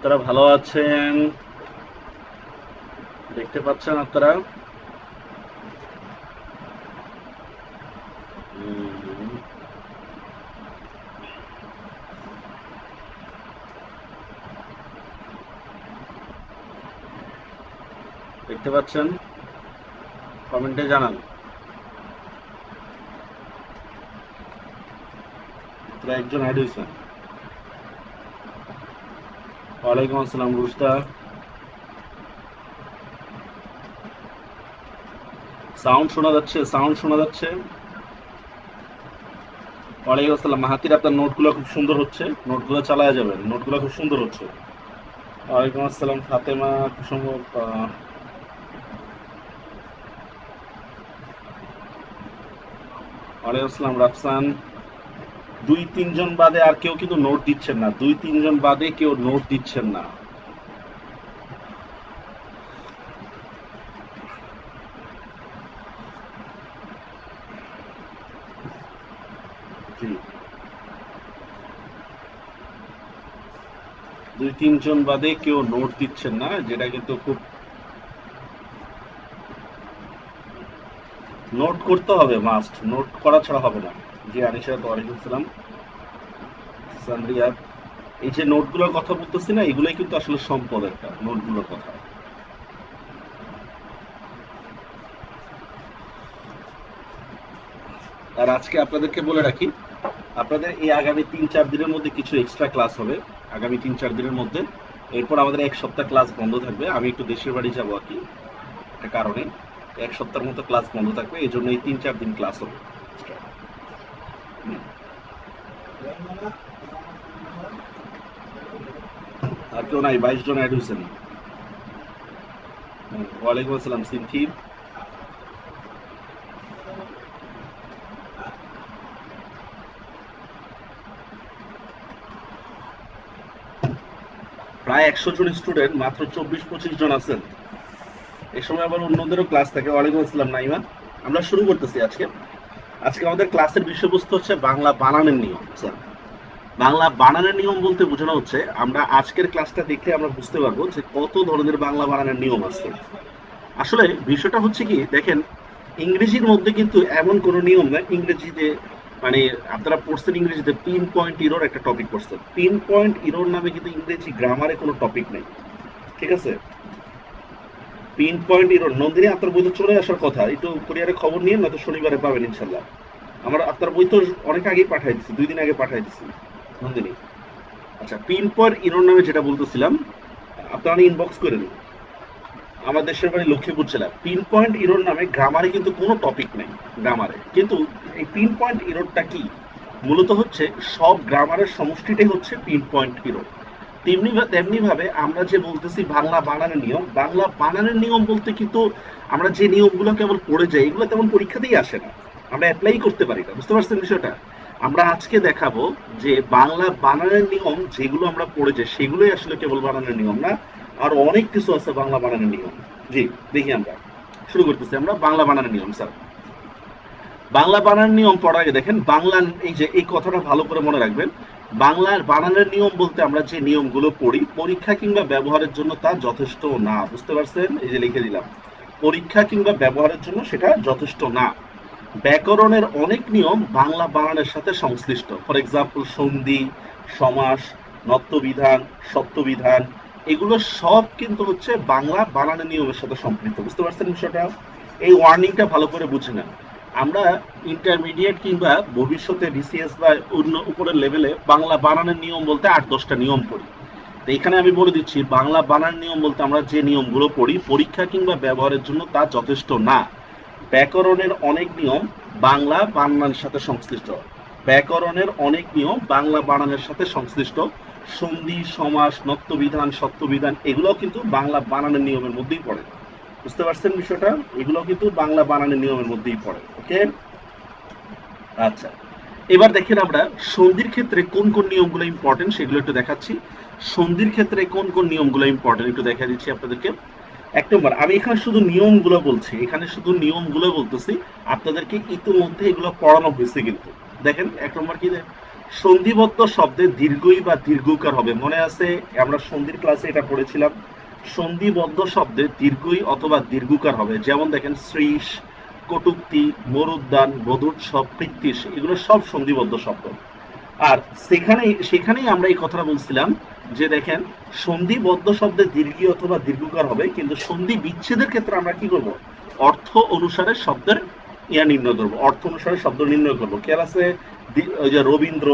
তারা ভালো আছেন? দেখতে পাচ্ছেন আপনারা? হুম, দেখতে পাচ্ছেন? কমেন্টে জানান। তারা একজন অ্যাড হয়েছেন। ওয়ালাইকুম আসসালাম রুশদা। সাউন্ড শোনা যাচ্ছে? সাউন্ড শোনা যাচ্ছে? ওয়ালাইকুম আসসালাম মাহাতির, আপনার নোটগুলো খুব সুন্দর হচ্ছে। নোটগুলো চালায় যাবেন, নোটগুলো খুব সুন্দর হচ্ছে। ওয়ালাইকুম আসসালাম ফাতেমা কুসুম। ওয়ালাইকুম আসসালাম রাফসান। দুই তিনজন বাদে আর কেউ কিন্তু নোট দিচ্ছেন না, দুই তিনজন বাদে কেউ নোট দিচ্ছেন না। জি, দুই তিনজন বাদে কেউ নোট দিচ্ছেন না, যেটা কিন্তু খুব নোট করতে হবে, মাস্ট নোট করা ছাড়া হবে না। জি আনিশা, ওয়ালাইকুম আসসালাম সানরিয়া। এই যে নোটগুলোর কথা বলতেছি না, এগুলোই কিন্তু আসলে সম্পদ একটা, নোটগুলোর কথা। আর আজকে আপনাদেরকে বলে রাখি, আপনাদের এই আগামী 3-4 দিনের মধ্যে কিছু এক্সট্রা ক্লাস হবে। আগামী 3-4 দিনের মধ্যে। এরপর আমাদের এক সপ্তাহ ক্লাস বন্ধ থাকবে, আমি একটু দেশের বাড়ি যাবো আর কি, একটা কারণে। এক সপ্তাহের মতো ক্লাস বন্ধ থাকবে, এই জন্য এই 3-4 দিন ক্লাস হবে। আর কেউ নাই, 22 জন অ্যাড হয়েছেন। ওয়ালাইকুম আসসালাম সিনথি। প্রায় 100 জন স্টুডেন্ট, মাত্র 24-25 জন আছেন। এ সময় আবার অন্যদেরও ক্লাস থাকে। ওয়ালাইকুম আসসালাম নাইমা। আমরা শুরু করতেছি আজকে। আজকে আমাদের ক্লাসের বিষয়বস্তু হচ্ছে বাংলা বানানের নিয়ম স্যার। বাংলা বানানের নিয়ম বলতে বোঝানো হচ্ছে, আমরা আজকের ক্লাসটা দেখলে আমরা বুঝতে পারবো যে কত ধরনের বাংলা বানানের নিয়ম আছে। আসলে বিষয়টা হচ্ছে কি দেখেন, ইংরেজির মধ্যে কিন্তু এমন কোনো নিয়ম না ইংরেজিতে, মানে আপনারা পড়ছেন ইংরেজিতে পিন পয়েন্ট ইরোর একটা টপিক পড়ছেন, পিন পয়েন্ট ইরোর নামে কিন্তু ইংরেজি গ্রামারে কোনো টপিক নেই। ঠিক আছে? পিন পয়েন্ট ইরোর নন্দিনী আপনার বই তো চলে আসার কথা, একটু কুরিয়ারে খবর নিয়ে না, তো শনিবারে পাবেন ইনশাল্লাহ। আমার আপনার বই তো অনেক আগেই পাঠাই দিচ্ছি, 2 দিন আগে পাঠাই দিচ্ছি নন্দিনী। আচ্ছা, পিন পয়েন্ট ইরোর নামে যেটা বলতেছিলাম, আপনারা ইনবক্স করে নিন। আমার দেশের বাড়ি লক্ষ্মীপুর জেলা। পিন পয়েন্ট ইরোর নামে গ্রামারে কিন্তু কোনো টপিক নেই গ্রামারে, কিন্তু এই পিন পয়েন্ট ইরোরটা কি? মূলত হচ্ছে সব গ্রামারের সমষ্টিটাই হচ্ছে পিন পয়েন্ট ইরোর। তেমনি ভাবে আমরা যে বলতেছি বাংলা বানানের নিয়ম, বাংলা বানানের নিয়ম বলতে কিন্তু আমরা যে নিয়মগুলো কেবল পড়ে যাই, এগুলো তেমন পরীক্ষাতেই আসে না, আমরা অ্যাপ্লাই করতে পারি না। বুঝতে পারছেন বিষয়টা? আমরা আজকে দেখাবো যে বাংলা বানানের নিয়ম যেগুলো আমরা পড়ে যাই, সেগুলোই আসলে কেবল বানানের নিয়ম না, আর অনেক কিছু আছে বাংলা বানানের নিয়ম। জি, দেখি আমরা শুরু করতেছি। আমরা বাংলা বানানের নিয়ম স্যার। বাংলা বানান নিয়ম পড়ার আগে দেখেন, বাংলা এই যে এই কথাটা ভালো করে মনে রাখবেন। বাংলার বানানের নিয়ম বলতে আমরা যে নিয়মগুলো পড়ি, পরীক্ষা কিংবা ব্যবহারের জন্য তা যথেষ্ট না। বুঝতে পারছেন? এই যে লিখে দিলাম, পরীক্ষা কিংবা ব্যবহারের জন্য সেটা যথেষ্ট না। ব্যাকরণের অনেক নিয়ম বাংলা বানানের সাথে সংশ্লিষ্ট। ফর এক্সাম্পল সন্ধি, সমাস, নত্যবিধান, সত্যবিধান, এগুলো সব কিন্তু হচ্ছে বাংলা বানানের নিয়মের সাথে সম্পৃক্ত। বুঝতে পারছেন বিষয়টা? এই ওয়ার্নিংটা ভালো করে বুঝে নেন। আমরা ইন্টারমিডিয়েট কিংবা ভবিষ্যতে বিসিএস বা অন্য উপরের লেভেলে বাংলা বানানের নিয়ম বলতে 8-10টা নিয়ম পড়ি। তো এখানে আমি বলে দিচ্ছি, বাংলা বানান নিয়ম বলতে আমরা যে নিয়মগুলো পড়ি, পরীক্ষা কিংবা ব্যবহারের জন্য তা যথেষ্ট না। ব্যাকরণের অনেক নিয়ম বাংলা বানানের সাথে সংশ্লিষ্ট। ব্যাকরণের অনেক নিয়ম বাংলা বানানের সাথে সংশ্লিষ্ট। সন্ধি, সমাস, নত্যবিধান, সত্যবিধান, এগুলোও কিন্তু বাংলা বানানের নিয়মের মধ্যেই পড়ে। বুঝতে পারছেন বিষয়টা? এগুলো কিন্তু বাংলা বানানের নিয়মের মধ্যেই পড়ে। ওকে? আচ্ছা, এবার দেখেন আমরা সন্ধির ক্ষেত্রে কোন কোন নিয়মগুলো ইম্পর্টেন্ট সেগুলো একটু দেখাচ্ছি। সন্ধির ক্ষেত্রে কোন কোন নিয়মগুলো ইম্পর্টেন্ট একটু দেখা দিচ্ছি আপনাদেরকে। 1 নম্বর, আমি এখানে শুধু নিয়মগুলো বলছি, এখানে শুধু নিয়মগুলো বলতেছি। আপনাদেরকে ইতিমধ্যে এগুলো পড়ানো হয়েছে কিন্তু। দেখেন 1 নম্বর কি, সন্ধিবদ্ধ শব্দে দীর্ঘই বা দীর্ঘকার হবে, মনে আছে আমরা সন্ধির ক্লাসে এটা পড়েছিলাম। সন্ধিবদ্ধ শব্দে দীর্ঘই অথবা দীর্ঘকার হবে, যেমন দেখেন শ্রীশ, কটূক্তি, মরুদ্যান, বধূৎসব, কৃত্তিশ, এগুলো সব সন্ধিবদ্ধ শব্দ। আর সেখানেই আমরা এই কথাটা বলছিলাম যে দেখেন সন্ধিবদ্ধ শব্দে দীর্ঘী অথবা দীর্ঘকার হবে, কিন্তু সন্ধি বিচ্ছেদের ক্ষেত্রে আমরা কি করব, অর্থ অনুসারে শব্দের নির্ণয় করবো, অর্থ অনুসারে শব্দ নির্ণয় করবো। খেয়াল আছে ওই যে রবীন্দ্র,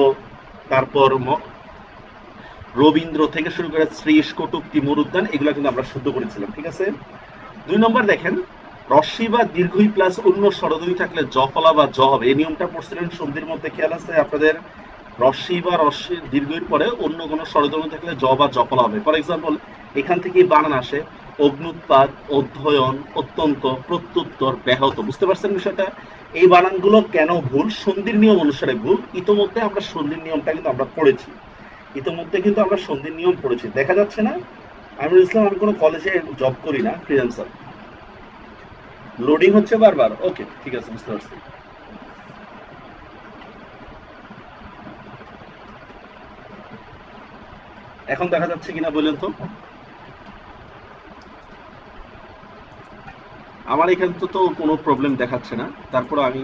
তারপর রবীন্দ্র থেকে শুরু করে শ্রীশ, কটূক্তি, মরুদ্যান, এগুলো কিন্তু আমরা শুদ্ধ করেছিলাম, ঠিক আছে। 2 নম্বর দেখেন রস্যি বা দীর্ঘই প্লাস অন্য স্বরধ্বনি থাকলে জ ফলা বা জ হবে, এই নিয়মটা পড়ছিলেন সন্ধির মধ্যে, খেয়াল আছে আপনাদের? রস্যি বা রস্যি দীর্ঘের পরে অন্য কোনো স্বরধ্বনি থাকলে জ বা জ ফলা হবে। ফর এক্সাম্পল এখান থেকে বানান আসে অগ্নুৎপাত, অধ্যয়ন, অত্যন্ত, প্রত্যুত্তর, ব্যাহত। বুঝতে পারছেন বিষয়টা? এই বানানগুলো কেন ভুল? সন্ধির নিয়ম অনুসারে ভুল। ইতোমধ্যে আমরা সন্ধির নিয়মটা কিন্তু আমরা পড়েছি, সন্ধির নিয়ম পড়েছি। দেখা যাচ্ছে না আমিরুল ইসলাম, আমি কোনো কলেজে জব করি না, ফ্রিল্যান্সার। লোডিং হচ্ছে বারবার, ওকে ঠিক আছে, বুঝতে পারছি। এখন দেখা যাচ্ছে কিনা বলেন তো? আমার এখানে তো কোনো প্রবলেম দেখাচ্ছে না, তারপরে আমি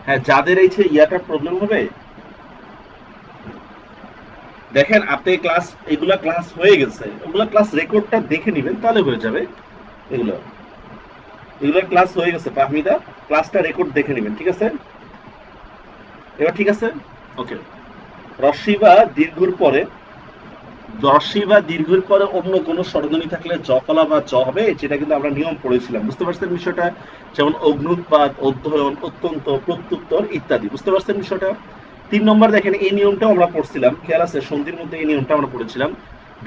হ্যাঁ, যাদের এই যে ইয়াটা প্রবলেম হবে, দেখেন আপনি ক্লাস, এগুলা ক্লাস হয়ে গেছে, ওগুলা ক্লাস রেকর্ডটা দেখে নেবেন তাহলে হয়ে যাবে। এগুলো এগুলো ক্লাস হয়ে গেছে পাহমিদা, ক্লাসটা রেকর্ড দেখে নেবেন, ঠিক আছে? এবার ঠিক আছে, ওকে। রস্যি বা দীর্ঘর পরে রস্যি বা দীর্ঘের পরে অন্য কোনো স্বরধ্বনি থাকলে জ ফলা বা জ হবে, যেটা কিন্তু আমরা নিয়ম পড়েছিলাম। বুঝতে পারছেন বিষয়টা? যেমন অগ্নুৎপাত, অধ্যয়ন, অত্যন্ত, প্রত্যুত্তর ইত্যাদি। বুঝতে পারছেন বিষয়টা? 3 নম্বর দেখেন এই নিয়মটাও আমরা পড়ছিলাম, খেয়াল আছে সন্ধির মধ্যে এই নিয়মটা আমরা পড়েছিলাম।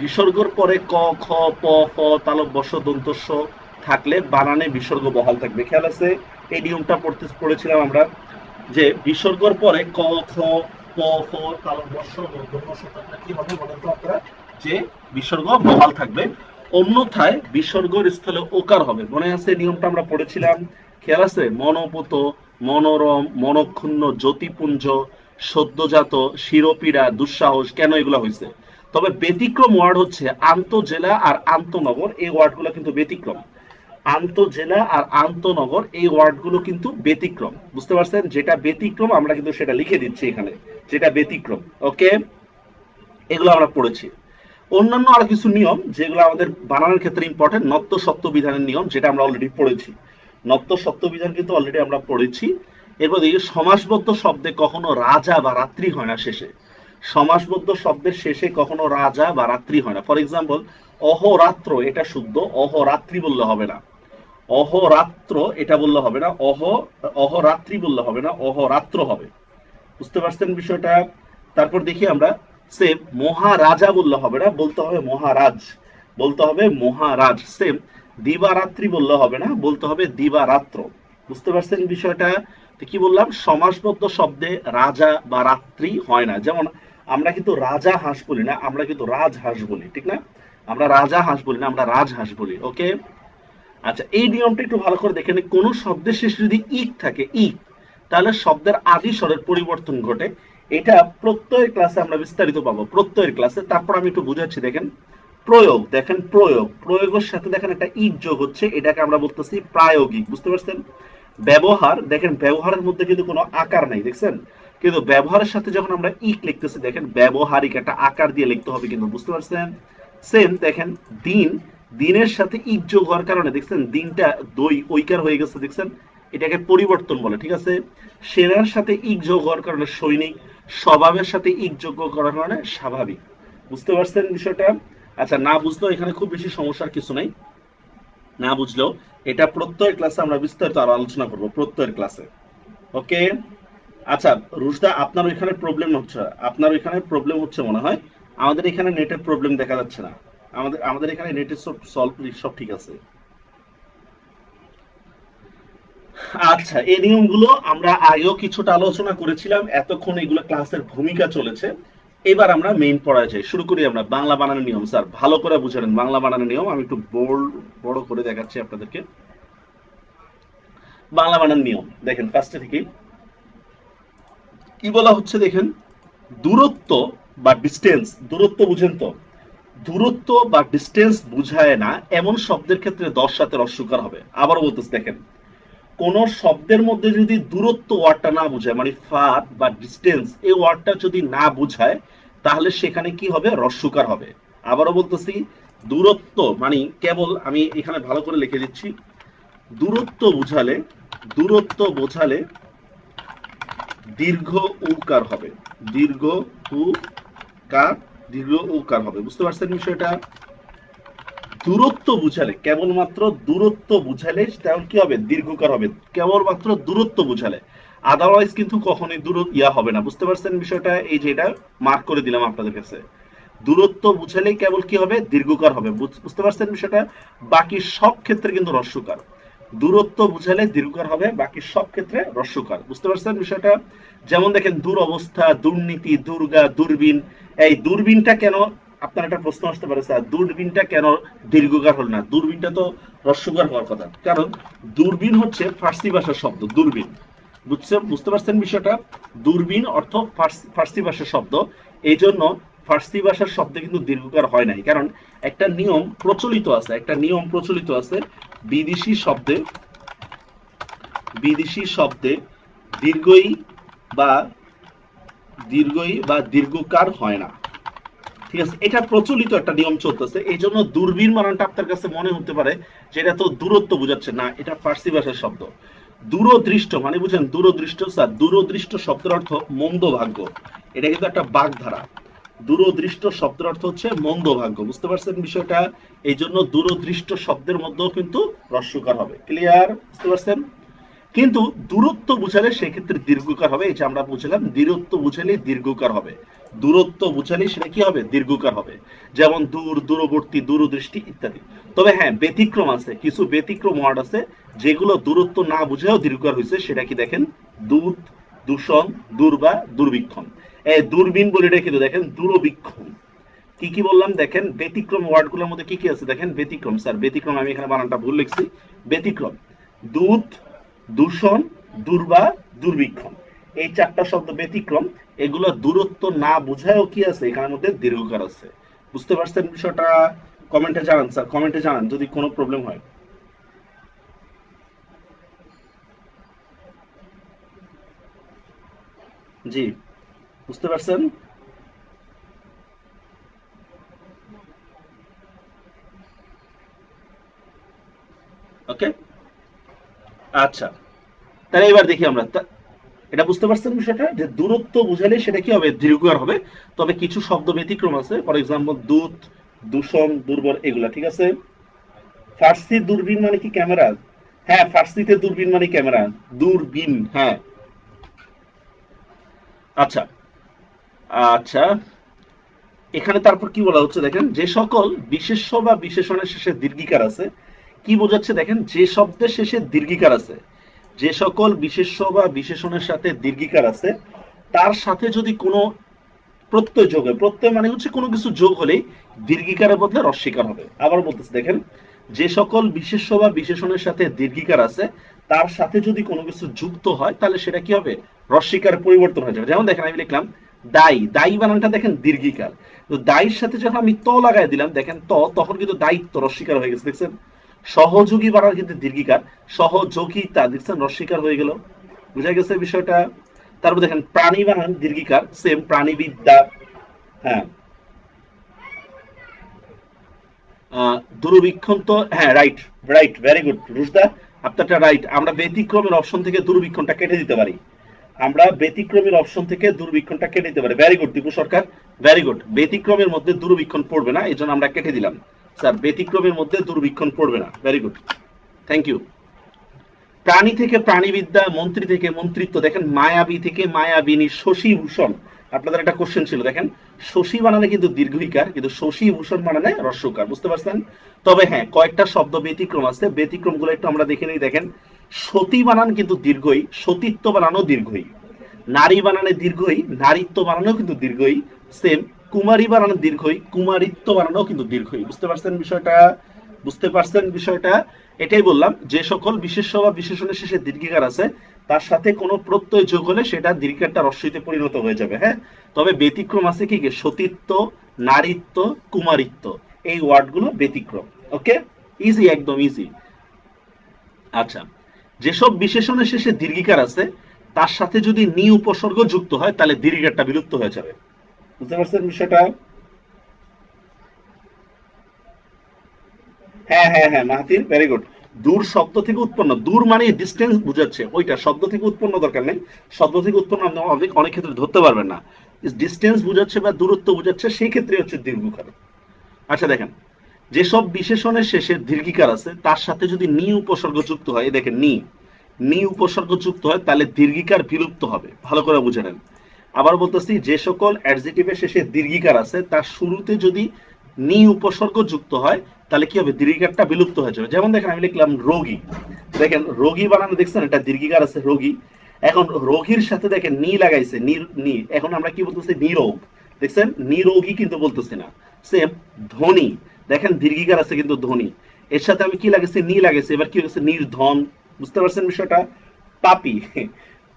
বিসর্গর পরে ক, খ, প, ফ, তালব বর্ষ, দন্তস্ব থাকলে বানানে বিসর্গ বহাল থাকবে। খেয়াল আছে এই নিয়মটা পড়েছিলাম আমরা, যে বিসর্গর পরে ক, খ, প, ফ, তালব্য মধ্যমস্য থাকলে কি হবে বলেন তো আপনারা? যে বিসর্গ বহাল থাকবে, অন্যথায় বিসর্গের স্থলে ওকার হবে। মনে আছে নিয়মটা আমরা পড়েছিলাম, খেয়াল আছে? মনোপুত, মনোরম, মনক্ষুণ্ণ, জ্যোতিপুঞ্জ, সদ্যজাত, শিরোপীড়া, দুঃসাহস, কেন এগুলো হয়েছে? তবে ব্যতিক্রম ওয়ার্ড হচ্ছে আন্তঃজেলা আর আন্তঃনগর, এই ওয়ার্ডগুলো কিন্তু ব্যতিক্রম। আন্তঃজেলা আর আন্তঃনগর এই ওয়ার্ডগুলো কিন্তু ব্যতিক্রম। বুঝতে পারছেন? যেটা ব্যতিক্রম আমরা কিন্তু সেটা লিখে দিচ্ছি এখানে, যেটা ব্যতিক্রম, ওকে। এগুলো আমরা পড়েছি। অন্যান্য আরো কিছু নিয়ম যেগুলো আমাদের বানানোর ক্ষেত্রে ইম্পর্টেন্ট, নত্য সত্য বিধানের নিয়ম, যেটা আমরা অলরেডি পড়েছি। নত্য সত্য বিধান কিন্তু অলরেডি আমরা পড়েছি। এরপর দেখি সমাসবদ্ধ শব্দে কখনো রাজা বা রাত্রি হয় না শেষে। সমাসবদ্ধ শব্দের শেষে কখনো রাজা বা রাত্রি হয় না। ফর এক্সাম্পল অহরাত্র, এটা শুদ্ধ, অহরাত্রি বললে হবে না। অহরাত্র এটা বললে হবে না, অহরাত্রি বললে হবে না, অহরাত্র হবে। বুঝতে পারছেন বিষয়টা? তারপর দেখি আমরা সেম মহারাজা বললে হবে না, বলতে হবে মহারাজ, বলতে হবে মহারাজ। সেম দিবারাত্রি বললে হবে না, বলতে হবে দিবারাত্র। বুঝতে পারছেন বিষয়টা? তো কি বললাম, সমাসবদ্ধ শব্দে রাজা বা রাত্রি হয় না। যেমন আমরা কিন্তু রাজা হাঁস বলি না, আমরা কিন্তু রাজ হাঁস বলি, ঠিক না? আমরা রাজা হাঁস বলি না, আমরা রাজ হাঁস বলি, ওকে। আচ্ছা, এই নিয়মটা একটু ভালো করে দেখে নিন। কোন শব্দের শেষে যদি ইক থাকে, ইক, তাহলে শব্দের আদি স্বরের পরিবর্তন ঘটে। এটা প্রত্যয়ের ক্লাসে আমরা বিস্তারিত পাবো, প্রত্যয়ের ক্লাসে। তারপর আমি একটু বুঝাচ্ছি, দেখেন প্রয়োগ, দেখেন প্রয়োগ, প্রয়োগের সাথে দেখেন একটা ইক যোগ হচ্ছে, এটাকে আমরা বলতেছি প্রায়োগিক। বুঝতে পারছেন? ব্যবহার, দেখেন ব্যবহারের মধ্যে কিন্তু কোনো আকার নাই, দেখছেন? কিন্তু ব্যবহারের সাথে যখন আমরা ইক লিখতেছি, দেখেন ব্যবহারিক একটা আকার দিয়ে লিখতে হবে কিন্তু। বুঝতে পারছেন? সেম দেখেন দিন, দিনের সাথে ইক যোগ হওয়ার কারণে দেখছেন দিনটা দই ঐকার হয়ে গেছে, দেখছেন? এটাকে পরিবর্তন বলে, ঠিক আছে। সেনার সাথে ইক যোগ হওয়ার কারণে সৈনিক, স্বভাবের সাথে ইক যোগ করার কারণে স্বাভাবিক। বুঝতে পারছেন বিষয়টা? আচ্ছা, না বুঝলেও এখানে খুব বেশি সমস্যার কিছু নাই, না বুঝলেও এটা প্রত্যয়ের ক্লাসে আমরা বিস্তারিত আরো আলোচনা করব, প্রত্যয়ের ক্লাসে, ওকে। আচ্ছা রুশদা, আপনার ওইখানে প্রবলেম হচ্ছে, আপনার ওইখানে প্রবলেম হচ্ছে মনে হয়। আমাদের এখানে নেটের প্রবলেম দেখা যাচ্ছে না। আমাদের আমাদের এখানে নেটের সব সলভ, সব ঠিক আছে। আচ্ছা, এই নিয়মগুলো আমরা আগেও কিছুটা আলোচনা করেছিলাম, এতক্ষণ এগুলো ক্লাসের ভূমিকা চলেছে। এবার আমরা মেইন পড়ায় যাই, শুরু করি আমরা বাংলা বানানের নিয়ম। স্যার ভালো করে বুঝে নেন বাংলা বানানের নিয়ম, আমি একটু বোল্ড বড় করে দেখাচ্ছি আপনাদেরকে। বাংলা বানান নিয়ম দেখেন ফার্স্টে থেকেই কি বলা হচ্ছে দেখেন, দূরত্ব বা ডিস্টেন্স, দূরত্ব বুঝেন তো, দূরত্ব বা ডিস্টেন্স বুঝায় না এমন শব্দের ক্ষেত্রে দশ সাথে রস্যকার হবে। আবার বলতেছে দেখেন, কোন শব্দের মধ্যে যদি দূরত্ব ওয়ার্ডটা না বোঝায়, মানে ফার বা ডিস্টেন্স এই ওয়ার্ডটা যদি না বোঝায়, তাহলে সেখানে কি হবে, রস্যকার হবে। আবারও বলতেছি, দূরত্ব মানে কেবল আমি এখানে ভালো করে লিখে দিচ্ছি, দূরত্ব বুঝালে, দূরত্ব বোঝালে দীর্ঘ উকার হবে, দীর্ঘ উকার, দীর্ঘ উকার হবে। বুঝতে পারছেন বিষয়টা? দূরত্ব বুঝালে, কেবলমাত্র দূরত্ব বুঝালে তেমন কি হবে, দীর্ঘকার হবে, কেবলমাত্র দূরত্ব বুঝালে। আদারওয়াইজ কিন্তু কখনোই দূর ইয়া হবে না। বুঝতে পারছেন বিষয়টা? এই যে এটা মার্ক করে দিলাম আপনাদের কাছে, দূরত্ব বুঝালেই কেবল কি হবে, দীর্ঘকার হবে। বুঝতে পারছেন বিষয়টা? বাকি সব ক্ষেত্রে কিন্তু হ্রস্বকার। দূরত্ব বুঝালে দীর্ঘকার হবে, বাকি সব ক্ষেত্রে হ্রস্বকার। বুঝতে পারছেন বিষয়টা? যেমন দেখেন, দুরবস্থা, দুর্নীতি, দুর্গা, দূরবীন। এই দূরবীনটা কেন, আপনার একটা প্রশ্ন আসতে পারে, স্যার দূরবীনটা কেন দীর্ঘকার হল না? দূরবীনটা তো হ্রস্বকার হওয়ার কথা, কারণ দূরবীন হচ্ছে ফার্সি ভাষার শব্দ, দূরবীন। বুঝতে পারছেন বিষয়টা? দূরবীন অর্থ ফার্সি ভাষার শব্দ, এই জন্য ফার্সি ভাষার শব্দে কিন্তু দীর্ঘকার হয় নাই। কারণ একটা নিয়ম প্রচলিত আছে, একটা নিয়ম প্রচলিত আছে, বিদেশি শব্দে, বিদেশি শব্দে দীর্ঘই বা দীর্ঘকার হয় না। ঠিক আছে, এটা প্রচলিত একটা নিয়ম চলতেছে, এই জন্য দূরবীন মানানটা আপনার কাছে মনে হতে পারে যে এটা তো দূরত্ব বোঝাচ্ছে, না, এটা ফার্সি ভাষার শব্দ। দূরদৃষ্ট মানে বুঝেন, দূরদৃষ্ট, স্যার দূরদৃষ্ট শব্দের অর্থ মন্দ ভাগ্য, এটা কিন্তু একটা বাগধারা। দূরদৃষ্ট শব্দের অর্থ হচ্ছে মন্দ ভাগ্য। বুঝতে পারছেন বিষয়টা? এই জন্য দূরদৃষ্ট শব্দের মধ্যেও কিন্তু হ্রস্বকার হবে। ক্লিয়ার? বুঝতে পারছেন? কিন্তু দূরত্ব বুঝালে সেক্ষেত্রে দীর্ঘকার হবে, এই যে আমরা বুঝলাম দূরত্ব বুঝালে দীর্ঘকার হবে, দূরত্ব বুঝালে সেটা কি হবে, দীর্ঘকার হবে। যেমন দূর, দূরবর্তী, দূরদৃষ্টি ইত্যাদি। তবে হ্যাঁ, ব্যতিক্রম আছে, কিছু ব্যতিক্রম ওয়ার্ড আছে যেগুলো দূরত্ব না বুঝেও দীর্ঘকার হয়েছে। সেটা কি দেখেন, দূত, দূষণ, দূর বা দুর্বীক্ষণ। এই দূরবীন বলে এটা কিন্তু দেখেন দূরবীক্ষণ। কি কি বললাম দেখেন, ব্যতিক্রম ওয়ার্ডগুলোর মধ্যে কি কি আছে দেখেন, ব্যতিক্রম, স্যার ব্যতিক্রম আমি এখানে বানানটা ভুল লিখছি, ব্যতিক্রম, দূত, দূষণ, দূর্বা, দুর্বীক্ষণ, এই চারটা শব্দ ব্যতিক্রম। এগুলো দূরত্ব না বুঝায়ও কি আছে, এখানের মধ্যে দীর্ঘকার আছে। বুঝতে পারছেন বিষয়টা? কমেন্টে জানান স্যার, কমেন্টে জানান যদি কোনো প্রবলেম হয়। জি, বুঝতে পারছেন? ওকে, আচ্ছা, তাহলে এবার দেখি আমরা এটা বুঝতে পারছেন বিষয়টা, যে দূরত্ব বুঝালে সেটা কি হবে, দীর্ঘকার হবে। তবে কিছু শব্দ ব্যতিক্রম আছে, ফর এক্সাম্পল দূত, দূষণ, দুর্বল, এগুলা ঠিক আছে। ফার্সি দূরবীন মানে কি, ক্যামেরা? হ্যাঁ, ফার্সিতে দূরবীন মানে ক্যামেরা, দূরবীন, হ্যাঁ। আচ্ছা, আচ্ছা, এখানে তারপর কি বলা হচ্ছে দেখেন, যে সকল বিশেষ্য বা বিশেষণের শেষে দীর্ঘিকার আছে, কি বোঝাচ্ছে দেখেন, যে শব্দের শেষে দীর্ঘিকার আছে, যে সকল বিশেষ্য বা বিশেষণের সাথে দীর্ঘিকার আছে, তার সাথে যদি কোনো প্রত্যয় যোগ হয়, প্রত্যয় মানে হচ্ছে কোনো কিছু যোগ হলেই দীর্ঘিকারের বদলে রস্বীকার হবে। আবার বলতেছে দেখেন, যে সকল বিশেষ্য বা বিশেষণের সাথে দীর্ঘিকার আছে, তার সাথে যদি কোনো কিছু যুক্ত হয়, তাহলে সেটা কি হবে, রস্বীকার পরিবর্তন হয়ে যাবে। যেমন দেখেন আমি লিখলাম দায়ী, দায়ী বানানটা দেখেন দীর্ঘিকার, তো দায়ীর সাথে যখন আমি ত লাগাই দিলাম দেখেন ত, তখন কিন্তু দায়িত্ব রস্বীকার হয়ে গেছে, দেখছেন? সহযোগী বানান কিন্তু দীর্ঘিকার, সহযোগিতা দেখছেন রস্বীকার হয়ে গেল। বুঝা গেছে বিষয়টা? তারপর দেখেন প্রাণী বানান দীর্ঘিকার, সেম প্রাণীবিদ্যা। হ্যাঁ, দূরবীক্ষণ তো হ্যাঁ, right, right, very good Rushda, আপনারটা রাইট। আমরা ব্যতিক্রমের অপশন থেকে দূরবীক্ষণটা কেটে দিতে পারি, আমরা ব্যতিক্রমের অপশন থেকে দূরবীক্ষণটা কেটে দিতে পারি। ভেরি গুড দীপু সরকার, ভেরি গুড। ব্যতিক্রমের মধ্যে দূরবীক্ষণ পড়বে না, এই জন্য আমরা কেটে দিলাম। স্যার ব্যতিক্রমের মধ্যে দূরবীক্ষণ পড়বে না, ভেরি গুড, থ্যাংক ইউ। প্রাণী থেকে প্রাণীবিদ্যা, মন্ত্রী থেকে মন্ত্রিত্ব, দেখেন মায়াবী থেকে মায়াবিনী, শশী ভূষণ। আপনাদের একটা কোশ্চেন ছিল দেখেন, শশী বানানে কিন্তু দীর্ঘিকার, কিন্তু শশী ভূষণ বানানে হ্রস্বকার। বুঝতে পারছেন? তবে হ্যাঁ, কয়েকটা শব্দ ব্যতিক্রম আছে, ব্যতিক্রম গুলো একটু আমরা দেখে নিই। দেখেন, সতী বানান কিন্তু দীর্ঘই, সতীত্ব বানানো দীর্ঘই। নারী বানানে দীর্ঘই, নারীত্ব বানানো কিন্তু দীর্ঘই। সেম কুমারী বানানো দীর্ঘই, কুমারিত্ব বানানো কিন্তু দীর্ঘই। বুঝতে পারছেন বিষয়টা? বুঝতে পারছেন বিষয়টা? এটাই বললাম, যে সকল বিশেষ্য বা বিশেষণের শেষে দীর্ঘিকার আছে তার সাথে কোনো প্রত্যয় যোগ হলে সেটা দীর্ঘিকারটা রস্বইতে পরিণত হয়ে যাবে। হ্যাঁ, তবে ব্যতিক্রম আছে কি কি, সতীত্ব, নারীত্ব, কুমারিত্ব, এই ওয়ার্ডগুলো ব্যতিক্রম। ওকে, ইজি, একদম ইজি। আচ্ছা, যেসব বিশেষণের শেষে দীর্ঘিকার আছে তার সাথে যদি নি উপসর্গ যুক্ত হয় তাহলে দীর্ঘিকারটা বিলুপ্ত হয়ে যাবে। বুঝতে পারছেন বিষয়টা? হ্যাঁ হ্যাঁ হ্যাঁ, মাহাতির, ভেরি গুড। দূর শব্দ থেকে উৎপন্ন, দূর মানে ডিস্টেন্স বুঝাচ্ছে, ওইটা শব্দ থেকে উৎপন্ন দরকার নেই। শব্দ থেকে উৎপন্ন আপনি অনেক অনেক ক্ষেত্রে ধরতে পারবেন না। ডিস্টেন্স বুঝাচ্ছে বা দূরত্ব বুঝাচ্ছে, সেই ক্ষেত্রে হচ্ছে দীর্ঘকার। আচ্ছা দেখেন, যেসব বিশেষণের শেষে দীর্ঘিকার আছে তার সাথে যদি নি উপসর্গ যুক্ত হয়, এই দেখেন নি, নি উপসর্গ যুক্ত হয় তাহলে দীর্ঘিকার বিলুপ্ত হবে। ভালো করে বুঝে নেন। আবার বলতেছি, যে সকল অ্যাডজেক্টিভের শেষে দীর্ঘিকার আছে তার শুরুতে যদি নি উপসর্গ যুক্ত হয় তাহলে কি হবে, দীর্ঘিকারটা বিলুপ্ত হয়ে যাবে। যেমন দেখেন আমি লিখলাম রোগী, দেখেন রোগী বানানো দেখছেন, এটা দীর্ঘিকার আছে রোগী। এখন রোগীর সাথে দেখেন নি লাগাইছে, নি, এখন আমরা কি বলতেছি, নিরোগ। দেখছেন, নিরোগী কিন্তু বলতেছি না। সেম ধনী, দেখেন দীর্ঘিকার আছে কিন্তু ধনী, এর সাথে আমি কি লাগাইছি, নি লাগাইছি, এবার কি হচ্ছে, নির্ধন। বুঝতে পারছেন বিষয়টা? পাপি,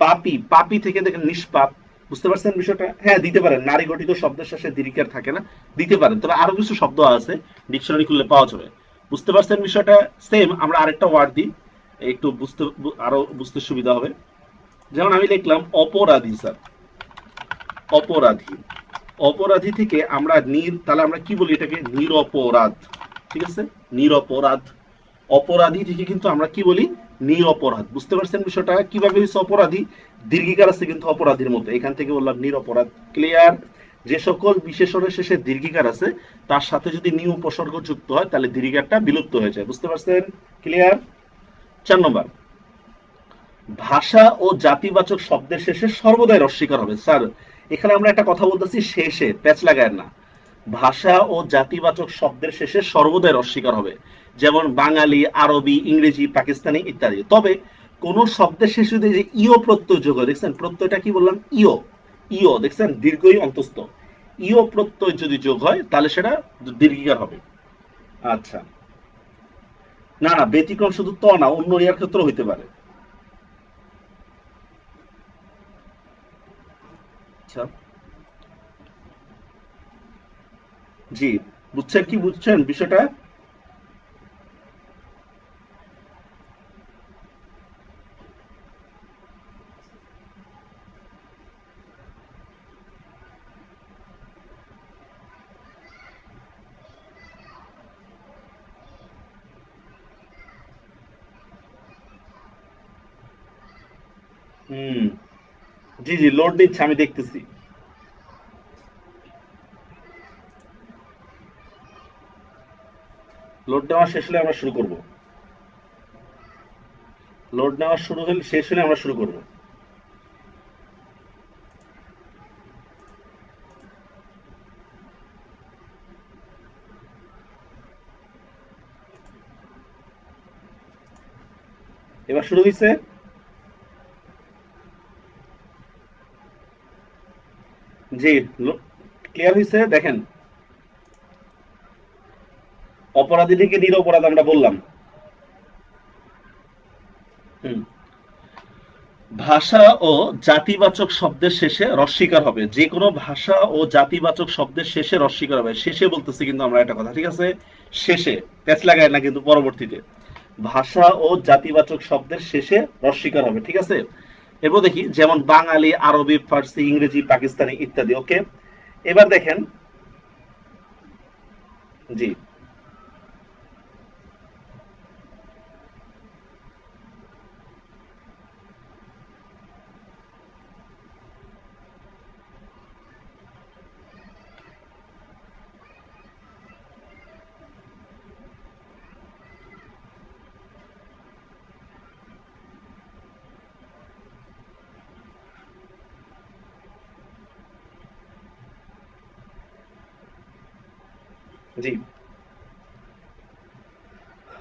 পাপি, পাপি থেকে দেখেন নিষ্পাপ। বুঝতে পারছেন বিষয়টা? হ্যাঁ দিতে পারেন, নারী গঠিত শব্দের শেষে দীর্ঘিকার থাকে না, দিতে পারেন, তবে আরো কিছু শব্দ আছে ডিকশনারি খুললে পাওয়া যাবে। বুঝতে পারছেন বিষয়টা? সেম আমরা আরেকটা ওয়ার্ড দিই, একটু বুঝতে, আরো বুঝতে সুবিধা হবে। যেমন আমি লিখলাম অপরাধী স্যার, অপরাধী। অপরাধী থেকে আমরা তাহলে আমরা কি বলি এটাকে, নিরপরাধ। ঠিক আছে, নিরপরাধ। অপরাধী থেকে কিন্তু আমরা কি বলি, নিরপরাধ। বুঝতে পারছেন বিষয়টা কিভাবে হয়েছে অপরাধী, দীর্ঘিকার আছে কিন্তু অপরাধীর মতো, এখান থেকে বললাম নিরপরাধ। ক্লিয়ার? যে সকল বিশেষণের শেষে দীর্ঘিকার আছে তার সাথে যদি নি উপসর্গ যুক্ত হয় তাহলে দীর্ঘিকারটা বিলুপ্ত হয়ে যায়। বুঝতে পারছেন? ক্লিয়ার? 4 নম্বর, ভাষা ও জাতিবাচক শব্দের শেষে সর্বদাই রস্বীকার হবে। স্যার এখানে আমরা একটা কথা বলতেছি, শেষে প্যাচ লাগায় না। ভাষা ও জাতিবাচক শব্দের শেষে সর্বদাই রস্বীকার হবে, যেমন বাঙালি, আরবি, ইংরেজি, পাকিস্তানি ইত্যাদি। তবে কোন শব্দের শেষে যদি যে ইও প্রত্যয় যোগ হয়, দেখছেন প্রত্যয়টা কি বললাম, ইও, ইও দেখছেন দীর্ঘই অন্তস্থ, ইও প্রত্যয় যদি যোগ হয় তাহলে সেটা দীর্ঘিকার হবে। আচ্ছা, না না, ব্যতিক্রম শুধু ত না, অন্য ইয়ার ক্ষেত্রেও হইতে পারে। আচ্ছা, জি, বুঝছেন কি, বুঝছেন বিষয়টা? হুম, জি জি, লোড দিচ্ছে, আমি দেখতেছি। লোড নেওয়া শেষ হলে আমরা শুরু করব। লোড নেওয়া শুরু হলে, শেষ হলে আমরা শুরু করব। এবার শুরু হয়েছে। জি, ক্লিয়ার হয়েছে। দেখেন, অপরাধী থেকে নিরপরাধ আমরা বললাম। হুম, ভাষা ও জাতিবাচক শব্দের শেষে রস্বীকার হবে, যে কোনো ভাষা ও জাতিবাচক শব্দের শেষে রস্বীকার হবে। শেষে বলতেছি কিন্তু আমরা একটা কথা, ঠিক আছে, শেষে, প্যাচ লাগায় না কিন্তু পরবর্তীতে। ভাষা ও জাতিবাচক শব্দের শেষে রস্বীকার হবে, ঠিক আছে। এরপর দেখি, যেমন বাঙালি, আরবি, ফার্সি, ইংরেজি, পাকিস্তানি ইত্যাদি। ওকে, এবার দেখেন, জি জি,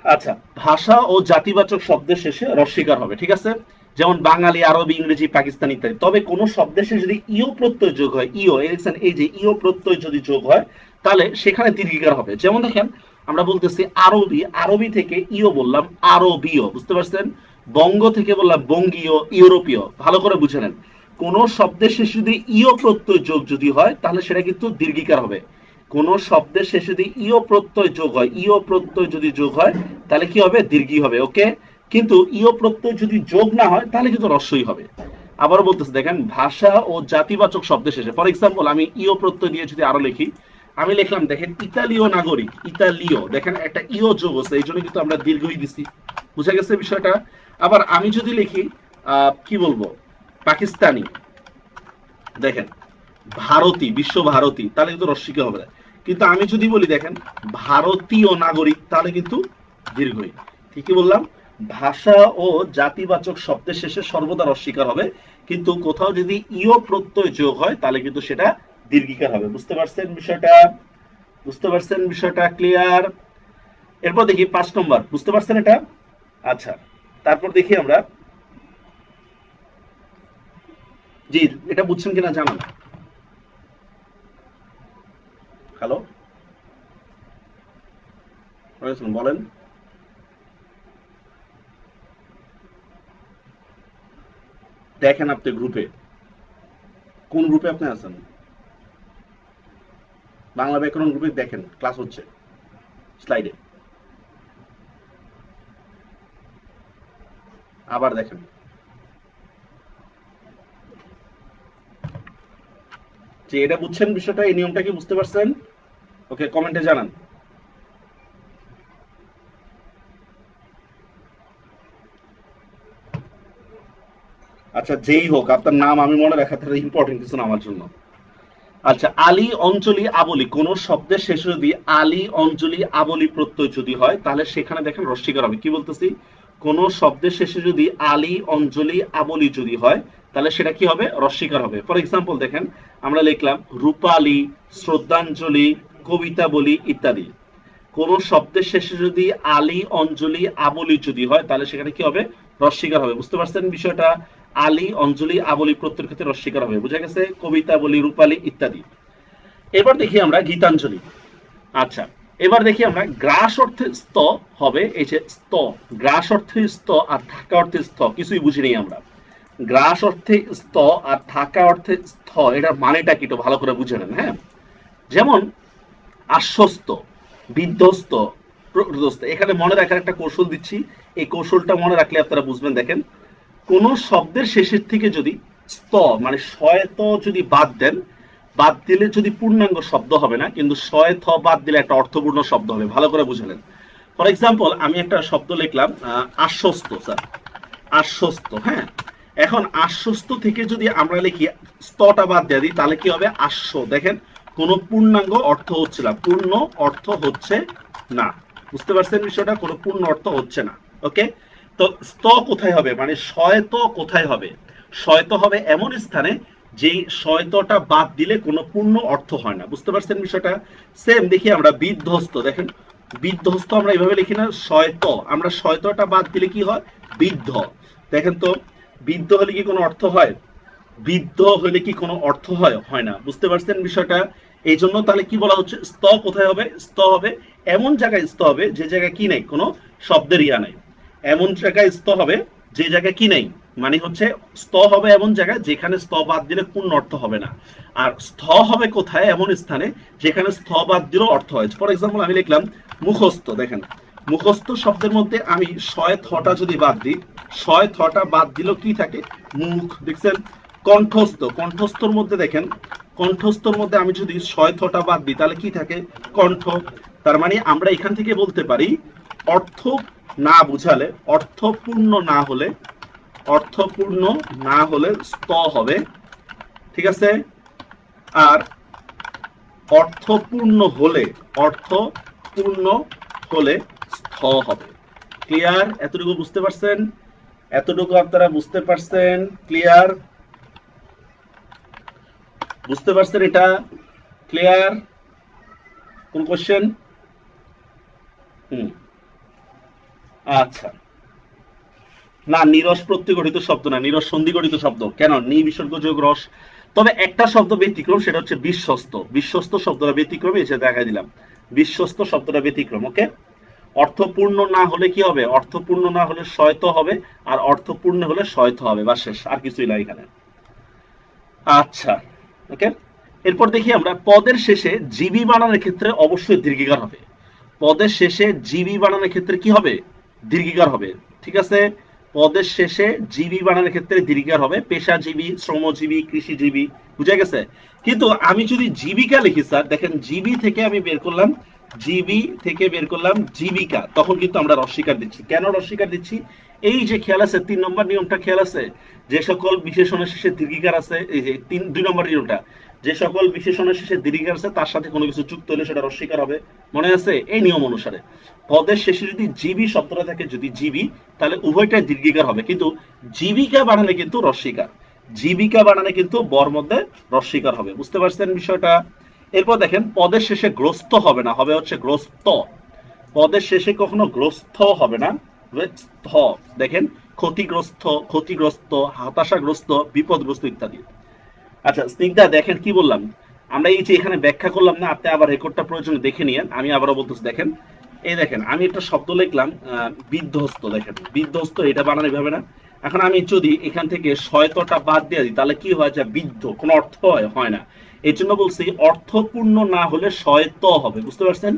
আচ্ছা, ভাষা ও জাতিবাচক শব্দের শেষে রস্বীকার হবে, ঠিক আছে? যেমন বাঙালি, আরবি, ইংরেজি, পাকিস্তানি ইত্যাদি। তবে কোন শব্দের শেষে যদি ইও প্রত্যয় যোগ হয়, ইও এলিসন, এই যে ইও প্রত্যয় যদি যোগ হয়, তাহলে সেখানে দীর্ঘিকার হবে। যেমন দেখেন, আমরা বলতেছি আরবি, আরবি থেকে ইও বললাম আরবীয়, বুঝতে পারছেন? বঙ্গ থেকে বললাম বঙ্গীয়, ইউরোপীয়। ভালো করে বুঝে নেন, কোন শব্দের শেষে যদি ইও প্রত্যয় যোগ যদি হয়, তাহলে সেটা কিন্তু দীর্ঘিকার হবে। কোন শব্দের শেষে যদি ইও প্রত্যয় যোগ হয়, ইও প্রত্যয় যদি যোগ হয়, তাহলে কি হবে? দীর্ঘী হবে। ওকে, কিন্তু ইও প্রত্যয় যদি যোগ না হয়, তাহলে কিন্তু রস্বই হবে। আবারও বলতেছে, দেখেন, ভাষা ও জাতিবাচক শব্দের শেষে, ফর এক্সাম্পল আমি ইও প্রত্যয় দিয়ে যদি আরো লিখি, আমি লিখলাম, দেখেন, ইতালীয় নাগরিক, ইতালীয়, দেখেন একটা ইও যোগ আছে, এই জন্য কিন্তু আমরা দীর্ঘই দিছি। বুঝা গেছে বিষয়টা? আবার আমি যদি লিখি কি বলবো, পাকিস্তানি, দেখেন, ভারতী, বিশ্ব ভারতী, তাহলে কিন্তু রস্বীকে হবে না। কিন্তু আমি যদি বলি, দেখেন, ভারতীয় নাগরিক, তাহলে কিন্তু দীর্ঘই। ঠিকই বললাম, ভাষা ও জাতিবাচক শব্দের শেষে সর্বদা রস্বীকার হবে, কিন্তু কোথাও যদি ইও প্রত্যয় যোগ হয়, তাহলে কিন্তু সেটা দীর্ঘিকার হবে। বুঝতে পারছেন বিষয়টা? বুঝতে পারছেন বিষয়টা? ক্লিয়ার? এরপর দেখি 5 নম্বর, বুঝতে পারছেন এটা? আচ্ছা, তারপর দেখি আমরা, জি, এটা বুঝছেন কিনা জানান। হ্যালো, বলেন। দেখেন আপনি গ্রুপে, কোন গ্রুপে আপনি আছেন? বাংলা ব্যাকরণ গ্রুপে দেখেন, ক্লাস হচ্ছে স্লাইডে, আবার দেখেন। যে এটা বুঝছেন বিষয়টা, এই নিয়মটা কি বুঝতে পারছেন? ওকে, কমেন্টে জানান। আচ্ছা, যেই হোক, আপনার নাম আমি মনে রাখাটা ইম্পর্টেন্ট কিছু না আমার জন্য। আচ্ছা, আলী, অঞ্জলি, আবলি, কোন শব্দের শেষে যদি আলী, অঞ্জলি, আবলি প্রত্যয় যদি হয়, তাহলে সেখানে দেখেন রস্বীকার হবে। কি বলতেছি? কোন শব্দের শেষে যদি আলী, অঞ্জলি, আবলি যদি হয়, তাহলে সেটা কি হবে? রস্বীকার হবে। ফর এক্সাম্পল দেখেন, আমরা লিখলাম রূপালী, শ্রদ্ধাঞ্জলি, কবিতা বলি ইত্যাদি। কোন শব্দের শেষে যদি আলী, অঞ্জলি, আবলি যদি হয়, তাহলে সেখানে কি হবে? রস্বীকার হবে। বুঝতে পারছেন বিষয়টা? আলী, অঞ্জলি, আবলি প্রত্যেক ক্ষেত্রে রস্বীকার হবে। বুঝা গেছে? কবিতা বলি, রূপালী ইত্যাদি। এবার দেখি আমরা গীতাঞ্জলি। আচ্ছা, এবার দেখি আমরা গ্রাস অর্থে স্ত হবে, এই যে স্ত, গ্রাস অর্থে স্ত আর থাকা অর্থে স্থ, কিছুই বুঝি নেই আমরা। গ্রাস অর্থে স্ত আর থাকা অর্থে স্থ, এটার মানেটা কি একটু ভালো করে বুঝে নেন। হ্যাঁ, যেমন আশ্বস্ত, বিধ্বস্ত, প্রদস্ত। এখানে মনে রাখার একটা কৌশল দিচ্ছি, এই কৌশলটা মনে রাখলে আপনারা বুঝবেন। দেখেন, কোন শব্দের শেষের থেকে যদি স্ত মানে শয়ত যদি বাদ দেন, বাদ দিলে যদি পূর্ণাঙ্গ শব্দ হবে না, কিন্তু শয় থ বাদ দিলে একটা অর্থপূর্ণ শব্দ হবে। ভালো করে বুঝলেন? ফর এক্সাম্পল আমি একটা শব্দ লিখলাম আশ্বস্ত, স্যার, আশ্বস্ত। হ্যাঁ, এখন আশ্বস্ত থেকে যদি আমরা লিখি স্তটা বাদ দিয়ে দিই, তাহলে কি হবে? আশ্ব, দেখেন, কোন পূর্ণাঙ্গ অর্থ হচ্ছে না, পূর্ণ অর্থ হচ্ছে না। বুঝতে পারছেন বিষয়টা? কোনো পূর্ণ অর্থ হচ্ছে না। ওকে, তো স্ত কোথায় হবে, মানে শয়ত কোথায় হবে? শয়ত হবে এমন স্থানে যেই শয়তটা বাদ দিলে কোনো পূর্ণ অর্থ হয় না। বুঝতে পারছেন বিষয়টা? সেম দেখি আমরা বিধ্বস্ত, দেখেন, বিধ্বস্ত আমরা এইভাবে লিখি না, শয়ত, আমরা শয়তটা বাদ দিলে কি হয়? বিদ্ধ। দেখেন তো, বিদ্ধ হলে কি কোনো অর্থ হয়? বিদ্ধ হলে কি কোনো অর্থ হয়? হয় না। বুঝতে পারছেন বিষয়টা? এই জন্য তাহলে কি বলা হচ্ছে? স্ত কোথায় হবে? স্ত হবে এমন জায়গায়, স্ত হবে যে জায়গায় কি নেই, কোনো শব্দের ইয়া নাই। এমন জায়গায় স্ত হবে যে জায়গায় কি নেই, মানে হচ্ছে স্ত হবে এমন জায়গায় যেখানে স্ত বাদ দিলে পূর্ণ অর্থ হবে না। আর স্থ হবে কোথায়? এমন স্থানে যেখানে স্থ বাদ দিলেও অর্থ হয়। ফর এক্সাম্পল আমি লিখলাম মুখস্থ, দেখেন, মুখস্থ শব্দের মধ্যে আমি শয় থটা যদি বাদ দিই, শয় থটা বাদ দিলেও কি থাকে? মুখ। দেখছেন? কণ্ঠস্থ, কণ্ঠস্থর মধ্যে দেখেন, কণ্ঠস্থর মধ্যে আমি যদি শয় থটা বাদ দিই, তাহলে কি থাকে? কণ্ঠ। তার মানে আমরা এখান থেকে বলতে পারি, অর্থ না বুঝালে, অর্থপূর্ণ না হলে, অর্থপূর্ণ না হলে স্ত হবে, ঠিক আছে? আর অর্থপূর্ণ হলে, অর্থপূর্ণ হলে স্থ হবে। ক্লিয়ার? এতটুকু বুঝতে পারছেন? এতটুকু আপনারা বুঝতে পারছেন? ক্লিয়ার? বুঝতে পারছেন এটা? ক্লিয়ার? কোন কোশ্চেন? হুম, আচ্ছা, না নিরস প্রত্যয় গঠিত শব্দ না, নিরস সন্ধি গঠিত শব্দ। কেন? নি বিসর্গ যোগ রস। তবে একটা শব্দ ব্যতিক্রম, সেটা হচ্ছে বিশ্বস্ত। বিশ্বস্ত শব্দটা ব্যতিক্রম, এসে দেখা দিলাম। বিশ্বস্ত শব্দটা ব্যতিক্রম। ওকে, অর্থপূর্ণ না হলে কি হবে? অর্থপূর্ণ না হলে শয়ত হবে, আর অর্থপূর্ণ হলে শয়ত হবে, বা শেষ, আর কিছুই না এখানে। আচ্ছা, ওকে। এরপর দেখি আমরা পদের শেষে জিবি বানানোর ক্ষেত্রে অবশ্যই দীর্ঘিকার হবে। পদের শেষে জিবি বানানোর ক্ষেত্রে কি হবে? দীর্ঘিকার হবে। ঠিক আছে, পদের শেষে জিবি বানানোর ক্ষেত্রে দীর্ঘিকার হবে। পেশাজীবী, শ্রমজীবী, কৃষিজীবী, বুঝা গেছে? কিন্তু আমি যদি জীবিকা লিখি স্যার, দেখেন জিবি থেকে আমি বের করলাম, জিবি থেকে বের করলাম জীবিকা, তখন কিন্তু আমরা রস্বীকার দিচ্ছি। কেন রস্বীকার দিচ্ছি? এই যে খেয়াল আছে 3 নম্বর নিয়মটা, খেয়াল আছে? যে সকল বিশেষণের শেষে দীর্ঘিকার আছে, এই যে 2 নম্বর নিয়মটা, যে সকল বিশেষণের শেষে দীর্ঘিকার আছে তার সাথে কোনো কিছু যুক্ত হলে সেটা রস্বীকার হবে। মনে আছে? এই নিয়ম অনুসারে পদের শেষে যদি জিবি শব্দটা থাকে, যদি জিবি, তাহলে উভয়টাই দীর্ঘিকার হবে। কিন্তু জীবিকা বানানে কিন্তু রস্বীকার, জীবিকা বানানে কিন্তু বর মধ্যে রস্বীকার হবে। বুঝতে পারছেন বিষয়টা? এরপর দেখেন পদের শেষে গ্রস্ত হবে না, হবে হচ্ছে গ্রস্ত। পদের শেষে কখনো গ্রস্ত হবে না, স্থ। দেখেন, ক্ষতিগ্রস্ত, ক্ষতিগ্রস্ত, হতাশাগ্রস্ত, বিপদগ্রস্ত ইত্যাদি। আচ্ছা স্নিগ্ধা, দেখেন কি বললাম? আমরা এই যে এখানে ব্যাখ্যা করলাম না, আপনি আবার রেকর্ডটা প্রয়োজনে দেখে নিয়েন। আমি আবারও বলতেছি, দেখেন, এই দেখেন আমি একটা শব্দ লিখলাম বিধ্বস্ত। দেখেন বিধ্বস্ত, এটা বানানো ভাবে না। এখন আমি যদি এখান থেকে শয়তটা বাদ দিয়ে দিই, তাহলে কি হয়? যে বিদ্ধ, কোনো অর্থ হয় না। এই জন্য বলছি অর্থপূর্ণ না হলে শয়ত হবে। বুঝতে পারছেন?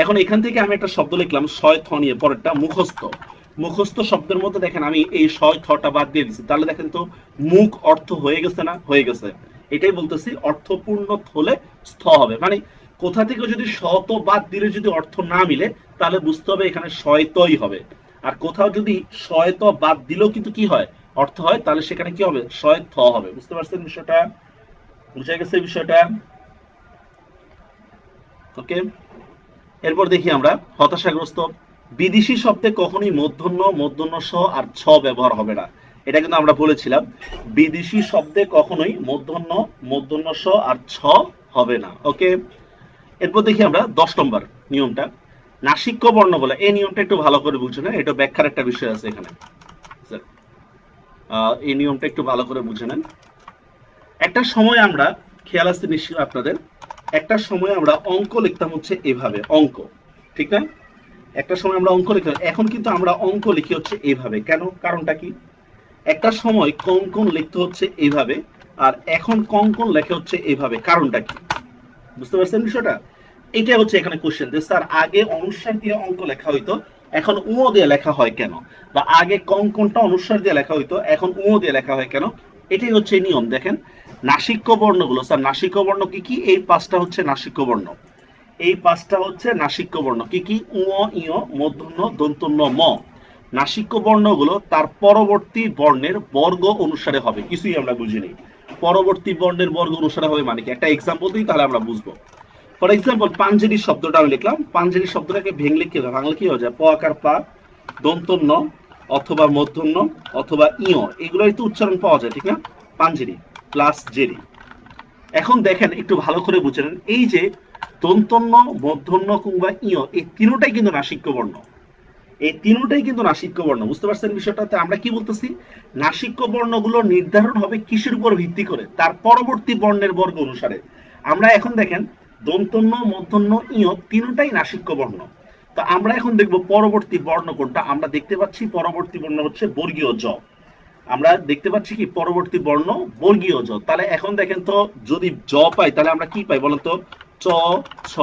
এখন এখান থেকে আমি একটা শব্দ লিখলাম শয়থ নিয়ে, পরেরটা মুখস্থ। মুখস্থ শব্দের মধ্যে দেখেন আমি এই শয় থটা বাদ দিয়ে দিচ্ছি, তাহলে দেখেন তো মুখ অর্থ হয়ে গেছে না? হয়ে গেছে। এটাই বলতেছি, অর্থপূর্ণ হলে স্থ হবে। মানে কোথা থেকে যদি শত বাদ দিলে যদি অর্থ না মিলে, তাহলে বুঝতে হবে এখানে শয়তই হবে। আর কোথাও যদি শয়ত বাদ দিলেও কিন্তু কি হয়? অর্থ হয়, তাহলে সেখানে কি হবে? শয়থ হবে। বুঝতে পারছেন বিষয়টা? বুঝা গেছে বিষয়টা? ওকে। এরপর দেখি আমরা হতাশাগ্রস্ত। বিদেশি শব্দে কখনোই মূর্ধন্য, মূর্ধন্য স আর ছ ব্যবহার হবে না। এটা কিন্তু আমরা বলেছিলাম, বিদেশি শব্দে কখনোই মূর্ধন্য, মূর্ধন্য স আর ছ হবে না। ওকে। এরপর দেখি আমরা 10 নম্বর নিয়মটা, নাসিক্য বর্ণ বলে। এই নিয়মটা একটু ভালো করে বুঝে নেন, এটা ব্যাখ্যার একটা বিষয় আছে এখানে। স্যার, এই নিয়মটা একটু ভালো করে বুঝে নেন। একটা সময় আমরা, খেয়াল আছে নিশ্চয়ই আপনাদের, একটা সময় আমরা অঙ্ক লিখতাম হচ্ছে এভাবে, অঙ্ক, ঠিক না? একটা সময় আমরা অঙ্ক লিখতাম, এখন কিন্তু আমরা অঙ্ক লিখি হচ্ছে এইভাবে। কেন? কারণটা কি? একটা সময় কঙ্কন লিখতে হচ্ছে এইভাবে, আর এখন কঙ্কন লেখা হচ্ছে এইভাবে। কারণটা কি? বুঝতে পারছেন বিষয়টা? এটা হচ্ছে এখানে কোশ্চেন, যে স্যার আগে অনুস্বার দিয়ে অঙ্ক লেখা হইতো, এখন উঁ দিয়ে লেখা হয় কেন? বা আগে কঙ্কনটা অনুস্বার দিয়ে লেখা হইতো, এখন উঁ দিয়ে লেখা হয় কেন? এটাই হচ্ছে নিয়ম। দেখেন, নাসিক্য বর্ণগুলো, স্যার নাসিক্য বর্ণ কি কি? এই 5টা হচ্ছে নাসিক্য বর্ণ। এই 5টা হচ্ছে নাসিক্য বর্ণ। কি কি? উ, ইয়, মূর্ধন্য, দন্তন্য, ম। নাসিক্য বর্ণগুলো তার পরবর্তী বর্ণের বর্গ অনুসারে হবে। কিছুই আমরা বুঝিনি। পরবর্তী বর্ণের বর্গ অনুসারে হবে মানে কি? একটা এক্সাম্পল দিই, তাহলে আমরা বুঝবো। ফর এক্সাম্পল, পাঞ্জেরি শব্দটা আমি লিখলাম, পাঞ্জেরি শব্দটাকে ভেঙলে কি হবে? বাংলা কি হয়ে যায়? প আকার পা, দন্তন্য, অথবা মূর্ধন্য, অথবা ইয়, এগুলোই তো উচ্চারণ পাওয়া যায়, ঠিক না? Panjeree plus Jerry. এখন দেখেন একটু ভালো করে বুঝে নেন, এই যে দন্তন্য, মূর্ধন্য কিংবা ইয়, এই তিনটাই কিন্তু নাসিক্য বর্ণ। এই তিনটাই কিন্তু নাসিক্য বর্ণ। বুঝতে পারছেন বিষয়টাতে? আমরা কি বলতেছি? নাসিক্য বর্ণগুলো নির্ধারণ হবে কিসের উপর ভিত্তি করে? তার পরবর্তী বর্ণের বর্গ অনুসারে। আমরা এখন দেখেন দন্তন্য, মূর্ধন্য, ইয় তিনটাই নাসিক্য বর্ণ। তো আমরা এখন দেখব পরবর্তী বর্ণ কোনটা। আমরা দেখতে পাচ্ছি পরবর্তী বর্ণ হচ্ছে বর্গীয় জ। আমরা দেখতে পাচ্ছি কি পরবর্তী বর্ণ বর্গীয় জ। তাহলে এখন দেখেন তো, যদি জ পাই তাহলে আমরা কি পাই বলেন তো? চ, ছ,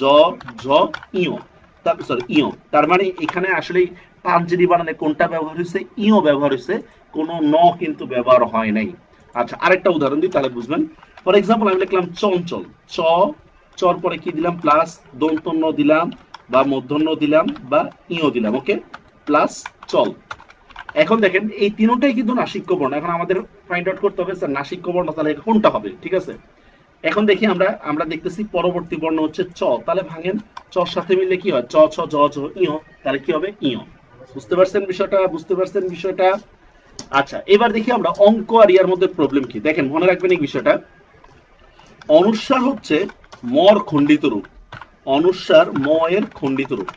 জ, ঝ, ইয়। সরি, ইয়। তার মানে এখানে আসলে পাঞ্জেরি বানানে কোনটা ব্যবহার হয়েছে? ইয় ব্যবহার হয়েছে, কোনো ন কিন্তু ব্যবহার হয় নাই। আচ্ছা, আরেকটা উদাহরণ দিই, তাহলে বুঝবেন। ফর এক্সাম্পল, আমি লিখলাম চঞ্চল। চ, চর পরে কি দিলাম? প্লাস দন্তন্য দিলাম, বা মূর্ধন্য দিলাম, বা ইয় দিলাম। ওকে, প্লাস চল। এখন দেখেন এই তিনটাই কিন্তু নাসিক্য বর্ণ। এখন আমাদের ফাইন্ড আউট করতে হবে স্যার নাসিক্য বর্ণ তাহলে কোনটা হবে। ঠিক আছে, এখন দেখি আমরা আমরা দেখতেছি পরবর্তী বর্ণ হচ্ছে চ, তাহলে ভাঙেন, চর সাথে মিললে কি হয়? চ, ছ, জ, ঝ, ইয়, তাহলে কি হবে? ইয়। বুঝতে পারছেন বিষয়টা? বুঝতে পারছেন বিষয়টা? আচ্ছা, এবার দেখি আমরা অঙ্ক আর ইয়ার মধ্যে প্রবলেম কি। দেখেন, মনে রাখবেন এই বিষয়টা, অনুস্বার হচ্ছে মর খণ্ডিত রূপ। অনুস্বার ম এর খণ্ডিত রূপ।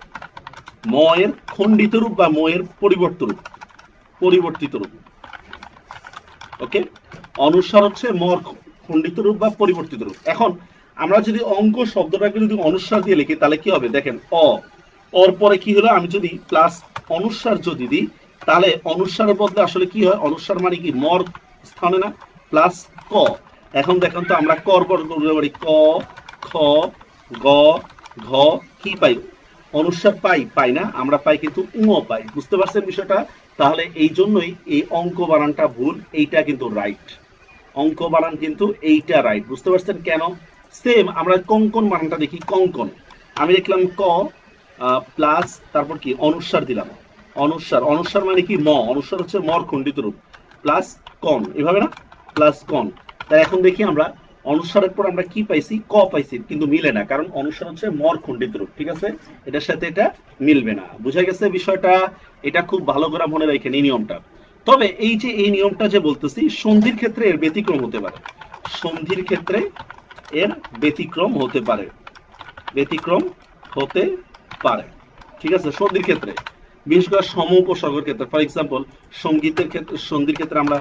ম এর খণ্ডিত রূপ বা ম এর পরিবর্তিত রূপ। ওকে, অনুস্বার হচ্ছে মর খণ্ডিত রূপ বা পরিবর্তিত রূপ। এখন আমরা যদি অঙ্ক শব্দটাকে যদি অনুস্বার দিয়ে লিখি তাহলে কি হবে দেখেন, অর পরে কি হলো, আমি যদি প্লাস অনুস্বার যদি দিই তাহলে অনুস্বারের বদলে আসলে কি হয়, অনুস্বার মানে কি মর স্থানে না, প্লাস ক। এখন দেখেন তো আমরা কর পর করতে পারি ক, খ, গ, ঘ, কি পাই, অনুস্বার পাই না, আমরা পাই কিন্তু উও পাই। বুঝতে পারছেন বিষয়টা? তাহলে এই জন্যই এই অঙ্ক বানানটা ভুল, এইটা কিন্তু রাইট। অঙ্ক বানান কিন্তু এইটা রাইট। বুঝতে পারছেন কেন? সেম আমরা কঙ্কন বানানটা দেখি, কঙ্কন আমি দেখলাম ক প্লাস তারপর কি অনুস্বার দিলাম, অনুস্বার মানে কি ম, অনুস্বার হচ্ছে মর খণ্ডিত রূপ, প্লাস কন, এভাবে না, প্লাস কন। তাই এখন দেখি আমরা অনুস্বারের পর আমরা কি পাইছি, ক পাইছি, কিন্তু মিলে না, কারণ অনুস্বার হচ্ছে মর খণ্ডিত রূপ। ঠিক আছে, এটার সাথে এটা মিলবে না। বুঝা গেছে বিষয়টা? এটা খুব ভালো করে মনে রাখেন এই নিয়মটা। তবে এই যে এই নিয়মটা যে বলতেছি, সন্ধির ক্ষেত্রে এর ব্যতিক্রম হতে পারে, সন্ধির ক্ষেত্রে এর ব্যতিক্রম হতে পারে, ব্যতিক্রম হতে পারে। ঠিক আছে, সন্ধির ক্ষেত্রে, বিশেষ করে সম উপসর্গের ক্ষেত্রে। ফর এক্সাম্পল সঙ্গীতের ক্ষেত্রে, সন্ধির ক্ষেত্রে আমরা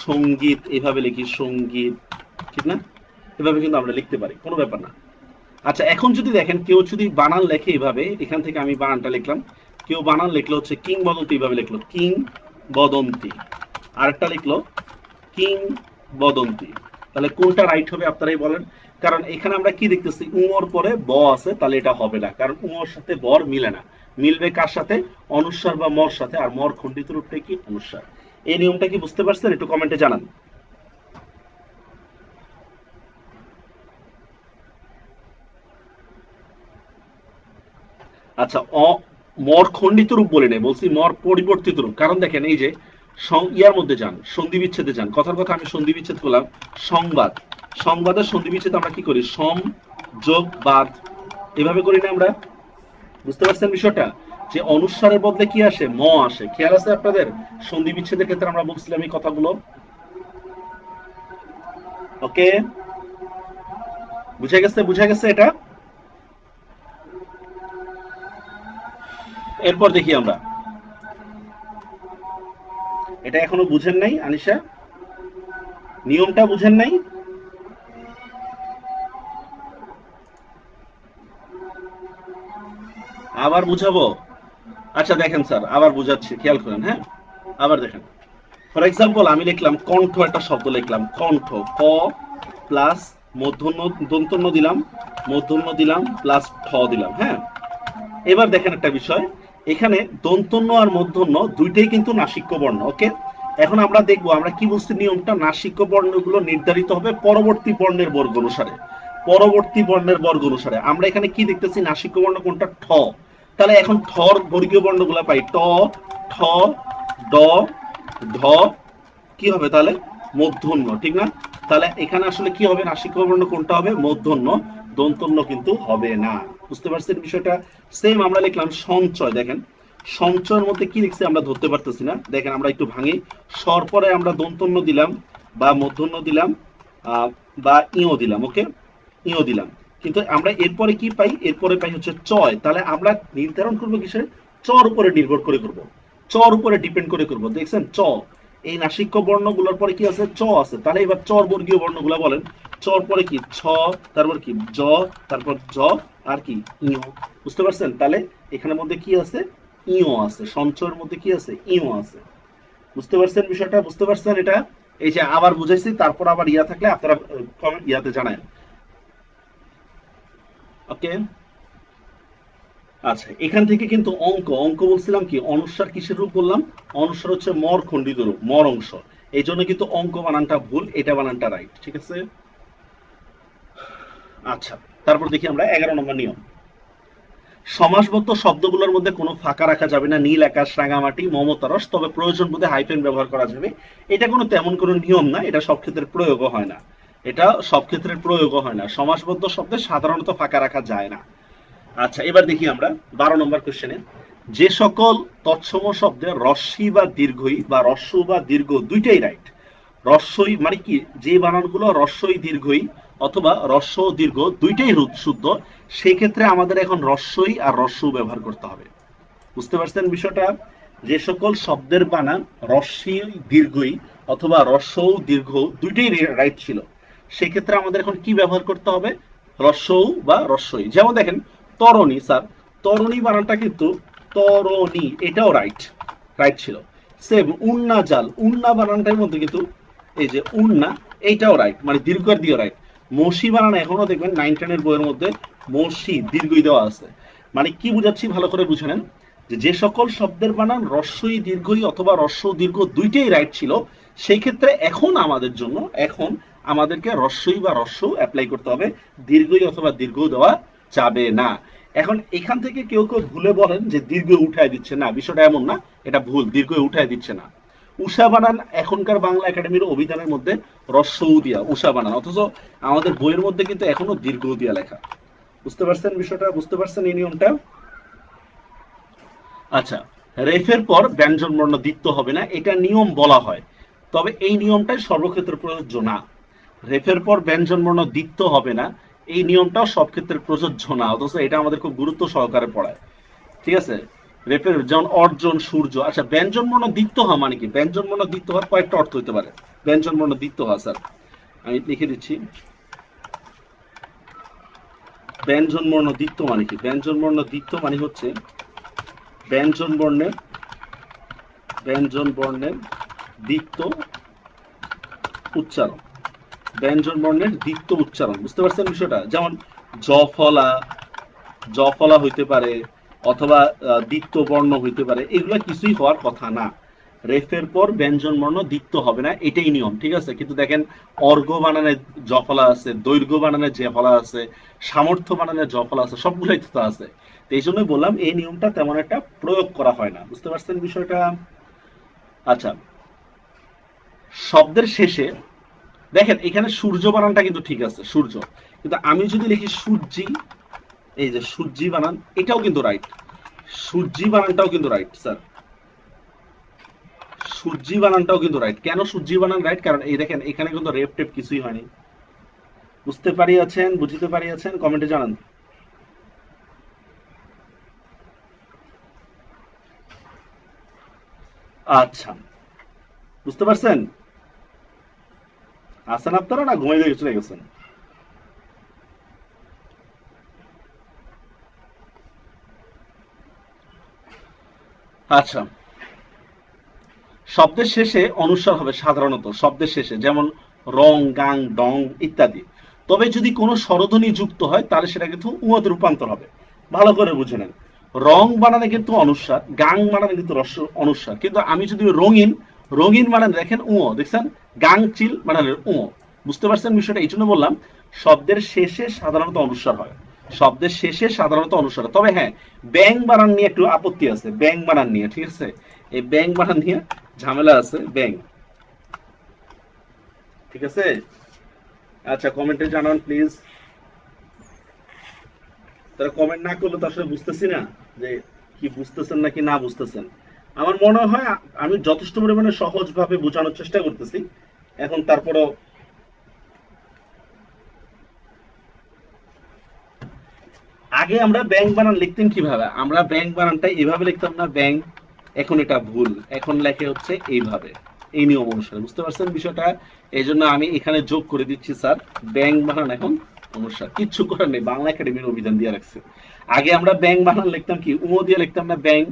সঙ্গীত এভাবে লিখি, সঙ্গীত, ঠিক না, এভাবে কিন্তু আমরা লিখতে পারি, কোনো ব্যাপার না। আচ্ছা, এখন যদি দেখেন কেউ যদি বানান লেখে এইভাবে, এখান থেকে আমি বানানটা লিখলাম, কেউ বানান লিখলো হচ্ছে কিংবদন্তি, এইভাবে লিখলো কিং বদন্তি, আরেকটা লিখলো কিং বদন্তি, তাহলে কোনটা রাইট হবে আপনারাই বলেন? কারণ এখানে আমরা কি দেখতেছি, উমর পরে ব আছে, তাহলে এটা হবে না, কারণ উমর সাথে বর মিলে না। মিলবে কার সাথে? অনুস্বার বা মর সাথে, আর মর খণ্ডিত রূপটা কি? অনুস্বার। এই নিয়মটা কি বুঝতে পারছেন? একটু কমেন্টে জানান। আচ্ছা, মর খণ্ডিত রূপ বলে নেই, বলছি মর পরিবর্তিত রূপ। কারণ দেখেন এই যে ইয়ার মধ্যে যান, সন্ধি বিচ্ছেদে যান, কথার কথা আমি সন্ধি বিচ্ছেদ করলাম, সংবাদ, সংবাদের সন্ধি বিচ্ছেদ আমরা কি করি, সম যোগ বাদ, এভাবে করি না আমরা? বুঝতে পারছেন বিষয়টা? যে অনুস্বারের বদলে কি আসে, ম আসে। খেয়াল আছে আপনাদের? সন্ধি বিচ্ছেদের ক্ষেত্রে আমরা বলছিলাম এই কথাগুলো। ওকে, বুঝে গেছে? বুঝে গেছে এটা? এরপর দেখি আমরা, এটা এখনো বুঝেন নাই আনিশা? নিয়মটা বুঝেন নাই? আবার বুঝাবো? আচ্ছা দেখেন স্যার, আবার বুঝাচ্ছি, খেয়াল করেন, হ্যাঁ, আবার দেখেন। ফর এক্সাম্পল আমি লিখলাম কণ্ঠ, একটা শব্দ লিখলাম কণ্ঠ, ক প্লাস মূর্ধন্য দন্তন্য দিলাম, মূর্ধন্য দিলাম প্লাস ঠ দিলাম, হ্যাঁ। এবার দেখেন একটা বিষয়, এখানে দন্তন্য আর মূর্ধন্য দুইটাই কিন্তু নাসিক্য বর্ণ। ওকে, এখন আমরা দেখবো আমরা কি বলছি, নিয়মটা নাসিক্য বর্ণগুলো নির্ধারিত হবে পরবর্তী বর্ণের বর্গ অনুসারে, পরবর্তী বর্ণের বর্গ অনুসারে। আমরা এখানে কি দেখতেছি, নাসিক্য বর্ণ কোনটা, ঠ। তাহলে এখন ঠর বর্গীয় বর্ণগুলো পাই, ট, ঠ, ড, ঢ, কি হবে তাহলে, মূর্ধন্য, ঠিক না? তাহলে এখানে আসলে কি হবে, নাসিক্য বর্ণ কোনটা হবে, মূর্ধন্য, দন্তন্য কিন্তু হবে না। বুঝতে পারছেন বিষয়টা? সেম আমরা লিখলাম সঞ্চয়, দেখেন সঞ্চয়ের মধ্যে কি লিখছি আমরা ধরতে পারতেছি না, দেখেন আমরা একটু ভাঙি, স্বর পরে আমরা দন্তন্য দিলাম বা মূর্ধন্য দিলাম, বা ইও দিলাম, ওকে, ইও দিলাম, কিন্তু আমরা এরপরে কি পাই, এরপরে পাই হচ্ছে চয়। তাহলে আমরা নির্ধারণ করবো কিসের, চর উপরে নির্ভর করে করব, চর উপরে ডিপেন্ড করে করব। দেখছেন চ, এই নাসিক্য বর্ণগুলোর পরে কি আছে, চ আছে। তাহলে এবার চর বর্গীয় বর্ণগুলো বলেন, চর পরে কি, ছ, তারপর কি জ, তারপর জ, আর কি ইও। বুঝতে পারছেন? তাহলে এখানের মধ্যে কি আছে, ইও আছে, সঞ্চয়ের মধ্যে কি আছে, ইও আছে। বুঝতে পারছেন বিষয়টা? বুঝতে পারছেন এটা? এই যে আবার বুঝাইছি, তারপর আবার ইয়া থাকলে আপনারা ইয়াতে জানায়। ওকে, আচ্ছা, এখান থেকে কিন্তু অঙ্ক, অঙ্ক বলছিলাম কি, অনুস্বার কিসের রূপ বললাম, অনুস্বার হচ্ছে মর খণ্ডিত রূপ, মর অংশ। এই জন্য কিন্তু অঙ্ক বানানটা ভুল, এটা বানানটা রাইট। ঠিক আছে, আচ্ছা, তারপর দেখি আমরা 11 নম্বর নিয়ম, সমাসবদ্ধ শব্দগুলোর মধ্যে কোনো ফাঁকা রাখা যাবে না, নীল আকাশ, রাঙামাটি, মমতারস, তবে প্রয়োজন বোধে হাইফেন ব্যবহার করা যাবে। এটা কোনো তেমন কোনো নিয়ম না, এটা সব ক্ষেত্রে প্রয়োগও হয় না, এটা সব ক্ষেত্রে প্রয়োগও হয় না, সমাসবদ্ধ শব্দে সাধারণত ফাঁকা রাখা যায় না। আচ্ছা, এবার দেখি আমরা 12 নম্বর কোশ্চেনে, যে সকল তৎসম শব্দে রস্যই বা দীর্ঘই বা রস্য বা দীর্ঘ দুইটাই রাইট, রস্যই মানে কি, যে বানানগুলো রস্যই দীর্ঘই অথবা রস্য দীর্ঘ দুইটাই শুদ্ধ, সেই ক্ষেত্রে আমাদের এখন রস্যই আর রস্য ব্যবহার করতে হবে। বুঝতে পারছেন বিষয়টা? যে সকল শব্দের বানান রস্যই দীর্ঘই অথবা রস্যও দীর্ঘ দুইটাই রাইট ছিল, সেক্ষেত্রে আমাদের এখন কি ব্যবহার করতে হবে? রস্যৌ বা রস্যই। যেমন দেখেন তরণী, স্যার তরণী বানানটা কিন্তু তরণী, এটাও রাইট, রাইট ছিল। সেম উন্না জাল, উন্না বানানটার মধ্যে কিন্তু এই যে উন্না, এইটাও রাইট, মানে দীর্ঘর দিয়ে রাইট। মসি বানান এখনো দেখবেন 9-10 বইয়ের মধ্যে মসি দীর্ঘই দেওয়া আছে। মানে কি বুঝাচ্ছি ভালো করে বুঝে নেন, যে সকল শব্দের বানান রস্যই দীর্ঘই অথবা রস্য দীর্ঘ দুইটাই রাইট ছিল, সেই ক্ষেত্রে এখন আমাদের জন্য এখন আমাদেরকে রস্যই বা রস্য অ্যাপ্লাই করতে হবে, দীর্ঘই অথবা দীর্ঘ দেওয়া যাবে না। এখন এখান থেকে কেউ কেউ ভুলে বলেন যে দীর্ঘ উঠায় দিচ্ছে, না বিষয়টা এমন না, এটা ভুল, দীর্ঘ উঠায় দিচ্ছে না। উষা বানান এখনকার বাংলা একাডেমির অভিধানের মধ্যে রস্যউ দিয়া উষা বানান, অথচ আমাদের বইয়ের মধ্যে কিন্তু এখনো দীর্ঘ দিয়া লেখা। বুঝতে পারছেন বিষয়টা? বুঝতে পারছেন এই নিয়মটা? আচ্ছা, রেফের পর ব্যঞ্জন বর্ণ দ্বিত্ব হবে না, এটা নিয়ম বলা হয়, তবে এই নিয়মটাই সর্বক্ষেত্রে প্রযোজ্য না। রেফের পর ব্যঞ্জন বর্ণ দ্বিত্ব হবে না, এই নিয়মটাও সব ক্ষেত্রে প্রযোজ্য না, অথচ এটা আমাদের খুব গুরুত্ব সহকারে পড়ায়। ঠিক আছে? রেফের যেমন অর্জন, সূর্য। আচ্ছা, ব্যঞ্জন বর্ণ দ্বিত্ব হওয়া মানে কি? ব্যঞ্জন বর্ণ দ্বিত্ব হওয়ার কয়েকটা অর্থ হতে পারে। ব্যঞ্জন বর্ণ দ্বিত্ব হওয়া, স্যার আমি লিখে দিচ্ছি। ব্যঞ্জন বর্ণ দ্বিত্ব মানে কি? ব্যঞ্জন বর্ণ দ্বিত্ব মানে হচ্ছে ব্যঞ্জন বর্ণের ব্যঞ্জন বর্ণের দ্বিত্ব উচ্চারণ, ব্যঞ্জন বর্ণের দ্বিত্ব উচ্চারণ। বুঝতে পারছেন বিষয়টা? যেমন জফলা, জফলা হইতে পারে, অথবা দ্বিত্ব বর্ণ হইতে পারে, এগুলা কিছুই হওয়ার কথা না। রেফের পর ব্যঞ্জন বর্ণ দ্বিত্ব হবে না, এটাই নিয়ম। ঠিক আছে? কিন্তু দেখেন অর্ঘ বানানে জফলা আছে, দৈর্ঘ্য বানানে জফলা আছে, সামর্থ্য বানানে জফলা আছে, সবগুলাই তো আছে। তো এই জন্যই বললাম এই নিয়মটা তেমন একটা প্রয়োগ করা হয় না। বুঝতে পারছেন বিষয়টা? আচ্ছা, শব্দের শেষে দেখেন এখানে সূর্য বানানটা কিন্তু ঠিক আছে, সূর্য, কিন্তু আমি যদি লিখি সূর্যি, এই যে সূর্যি বানান, এটাও কিন্তু রাইট, সূর্যি বানানটাও কিন্তু রাইট স্যার, সূর্যি বানানটাও কিন্তু রাইট। কেন সূর্যি বানান রাইট? কারণ এই দেখেন এখানে কিন্তু রেপ টেপ কিছুই হয়নি। বুঝতে পারিয়াছেন? বুঝতে পারিয়াছেন? কমেন্টে জানান। আচ্ছা, বুঝতে পারছেন? আছেন আপনারা না ঘুমাই চলে গেছেন? আচ্ছা, শব্দের শেষে অনুস্বার হবে সাধারণত, শব্দের শেষে, যেমন রং, গাং, ডং ইত্যাদি। তবে যদি কোনো স্বরধ্বনি যুক্ত হয় তাহলে সেটা কিন্তু উঁতে রূপান্তর হবে। ভালো করে বুঝে নেন। রং বানানে কিন্তু অনুস্বার, গাং বানানে কিন্তু অনুস্বার, কিন্তু আমি যদি রঙিন, রঙিন বানানে দেখেন দেখছেন, গাং চিল বানানে বুঝতে পারছেন বিষয়টা? এই জন্য বললাম শব্দের শেষে সাধারণত অনুস্বার হয়, শব্দের শেষে সাধারণত অনুস্বার হয়। তবে হ্যাঁ, ব্যাং বানান নিয়ে একটু আপত্তি আছে, ব্যাং বানান নিয়ে। ঠিক আছে? এই ব্যাং বানান নিয়ে ঝামেলা আছে, ব্যাং। ঠিক আছে? আচ্ছা, কমেন্টে জানান প্লিজ। তারা কমেন্ট না করলে তো আসলে বুঝতেছি না যে কি বুঝতেছেন নাকি না বুঝতেছেন। আমার মনে হয় আমি যথেষ্ট পরিমাণে সহজ ভাবে বোঝানোর চেষ্টা করতেছি। এখন তারপরও আগে আমরা ব্যাংক বানান লিখতাম কিভাবে? আমরা ব্যাংক বানানটা এভাবে লিখতাম না, ব্যাংক। এখন এটা ভুল, এখন লেখে হচ্ছে এইভাবে, এই নিয়ম অনুসারে। বুঝতে পারছেন বিষয়টা? এই জন্য আমি এখানে যোগ করে দিচ্ছি স্যার, ব্যাংক বানান এখন অনুসার, কিচ্ছু করার নেই, বাংলা একাডেমির অভিধান দিয়ে রাখছে। আগে আমরা ব্যাংক বানান লিখতাম কি দিয়ে লিখতাম না, ব্যাংক।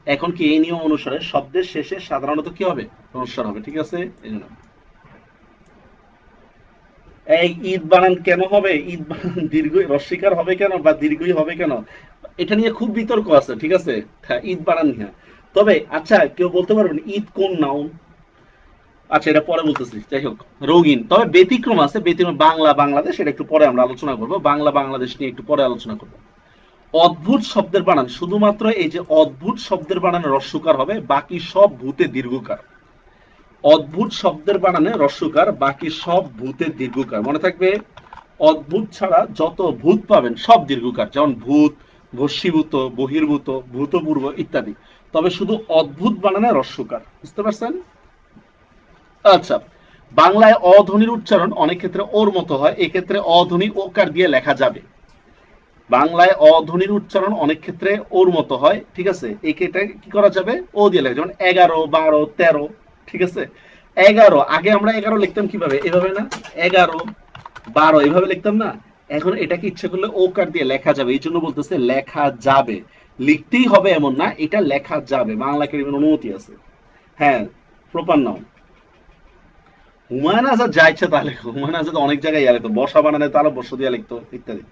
এখন কি এই নিয়ম অনুসারে শব্দের শেষে সাধারণত কি হবে? অনুসার হবে। ঠিক আছে? এই জন্য এই ঈদ বানান কেন হবে? ঈদ বানান দীর্ঘ রস্বীকার হবে কেন বা দীর্ঘই হবে কেন? এটা নিয়ে খুব বিতর্ক আছে। ঠিক আছে? হ্যাঁ, ঈদ বানান নিয়ে। তবে আচ্ছা, কেউ বলতে পারবেন ঈদ কোন নাউন? আচ্ছা, এটা পরে বলতেছি, যাই হোক। রঙিন, তবে ব্যতিক্রম আছে, ব্যতিক্রম বাংলা বাংলাদেশ, এটা একটু পরে আমরা আলোচনা করব, বাংলা বাংলাদেশ নিয়ে একটু পরে আলোচনা করব। অদ্ভুত শব্দের বানান শুধুমাত্র এই যে অদ্ভুত শব্দের বানানে রস্যকার হবে, বাকি সব ভূতে দীর্ঘকার। অদ্ভুত শব্দের বানানে রস্যকার, বাকি সব ভূতে দীর্ঘকার, মনে থাকবে। অদ্ভুত ছাড়া যত ভূত পাবেন সব দীর্ঘকার, যেমন ভূত, ভস্মীভূত, বহির্ভূত, ভূতপূর্ব ইত্যাদি। তবে শুধু অদ্ভুত বানানে রস্যকার। বুঝতে পারছেন? আচ্ছা, বাংলায় অধ্বনির উচ্চারণ অনেক ক্ষেত্রে ওর মতো হয়, এক্ষেত্রে অধ্বনি ওকার দিয়ে লেখা যাবে। বাংলায় অধ্বনির উচ্চারণ অনেক ক্ষেত্রে ওর মতো হয়, ঠিক আছে, এটা কি করা যাবে, ও দিয়ে লেখা, যেমন 11, 12, 13, ঠিক আছে। 11, আগে আমরা 11 লিখতাম কিভাবে, এভাবে না, 11, 12 এভাবে লিখতাম না। এখন এটাকে ইচ্ছে করলে ও কার দিয়ে লেখা যাবে, এই জন্য বলতেছে লেখা যাবে, লিখতেই হবে এমন না, এটা লেখা যাবে, বাংলা একাডেমির অনুমতি আছে। হ্যাঁ, প্রপার নাউন। হুমায়ুন আজাদ যা ইচ্ছা তা লিখো, হুমায়ুন আজাদ অনেক জায়গায় ইয়া লিখতো, বসা বানানে তারা বসা দিয়ে লিখতো ইত্যাদি।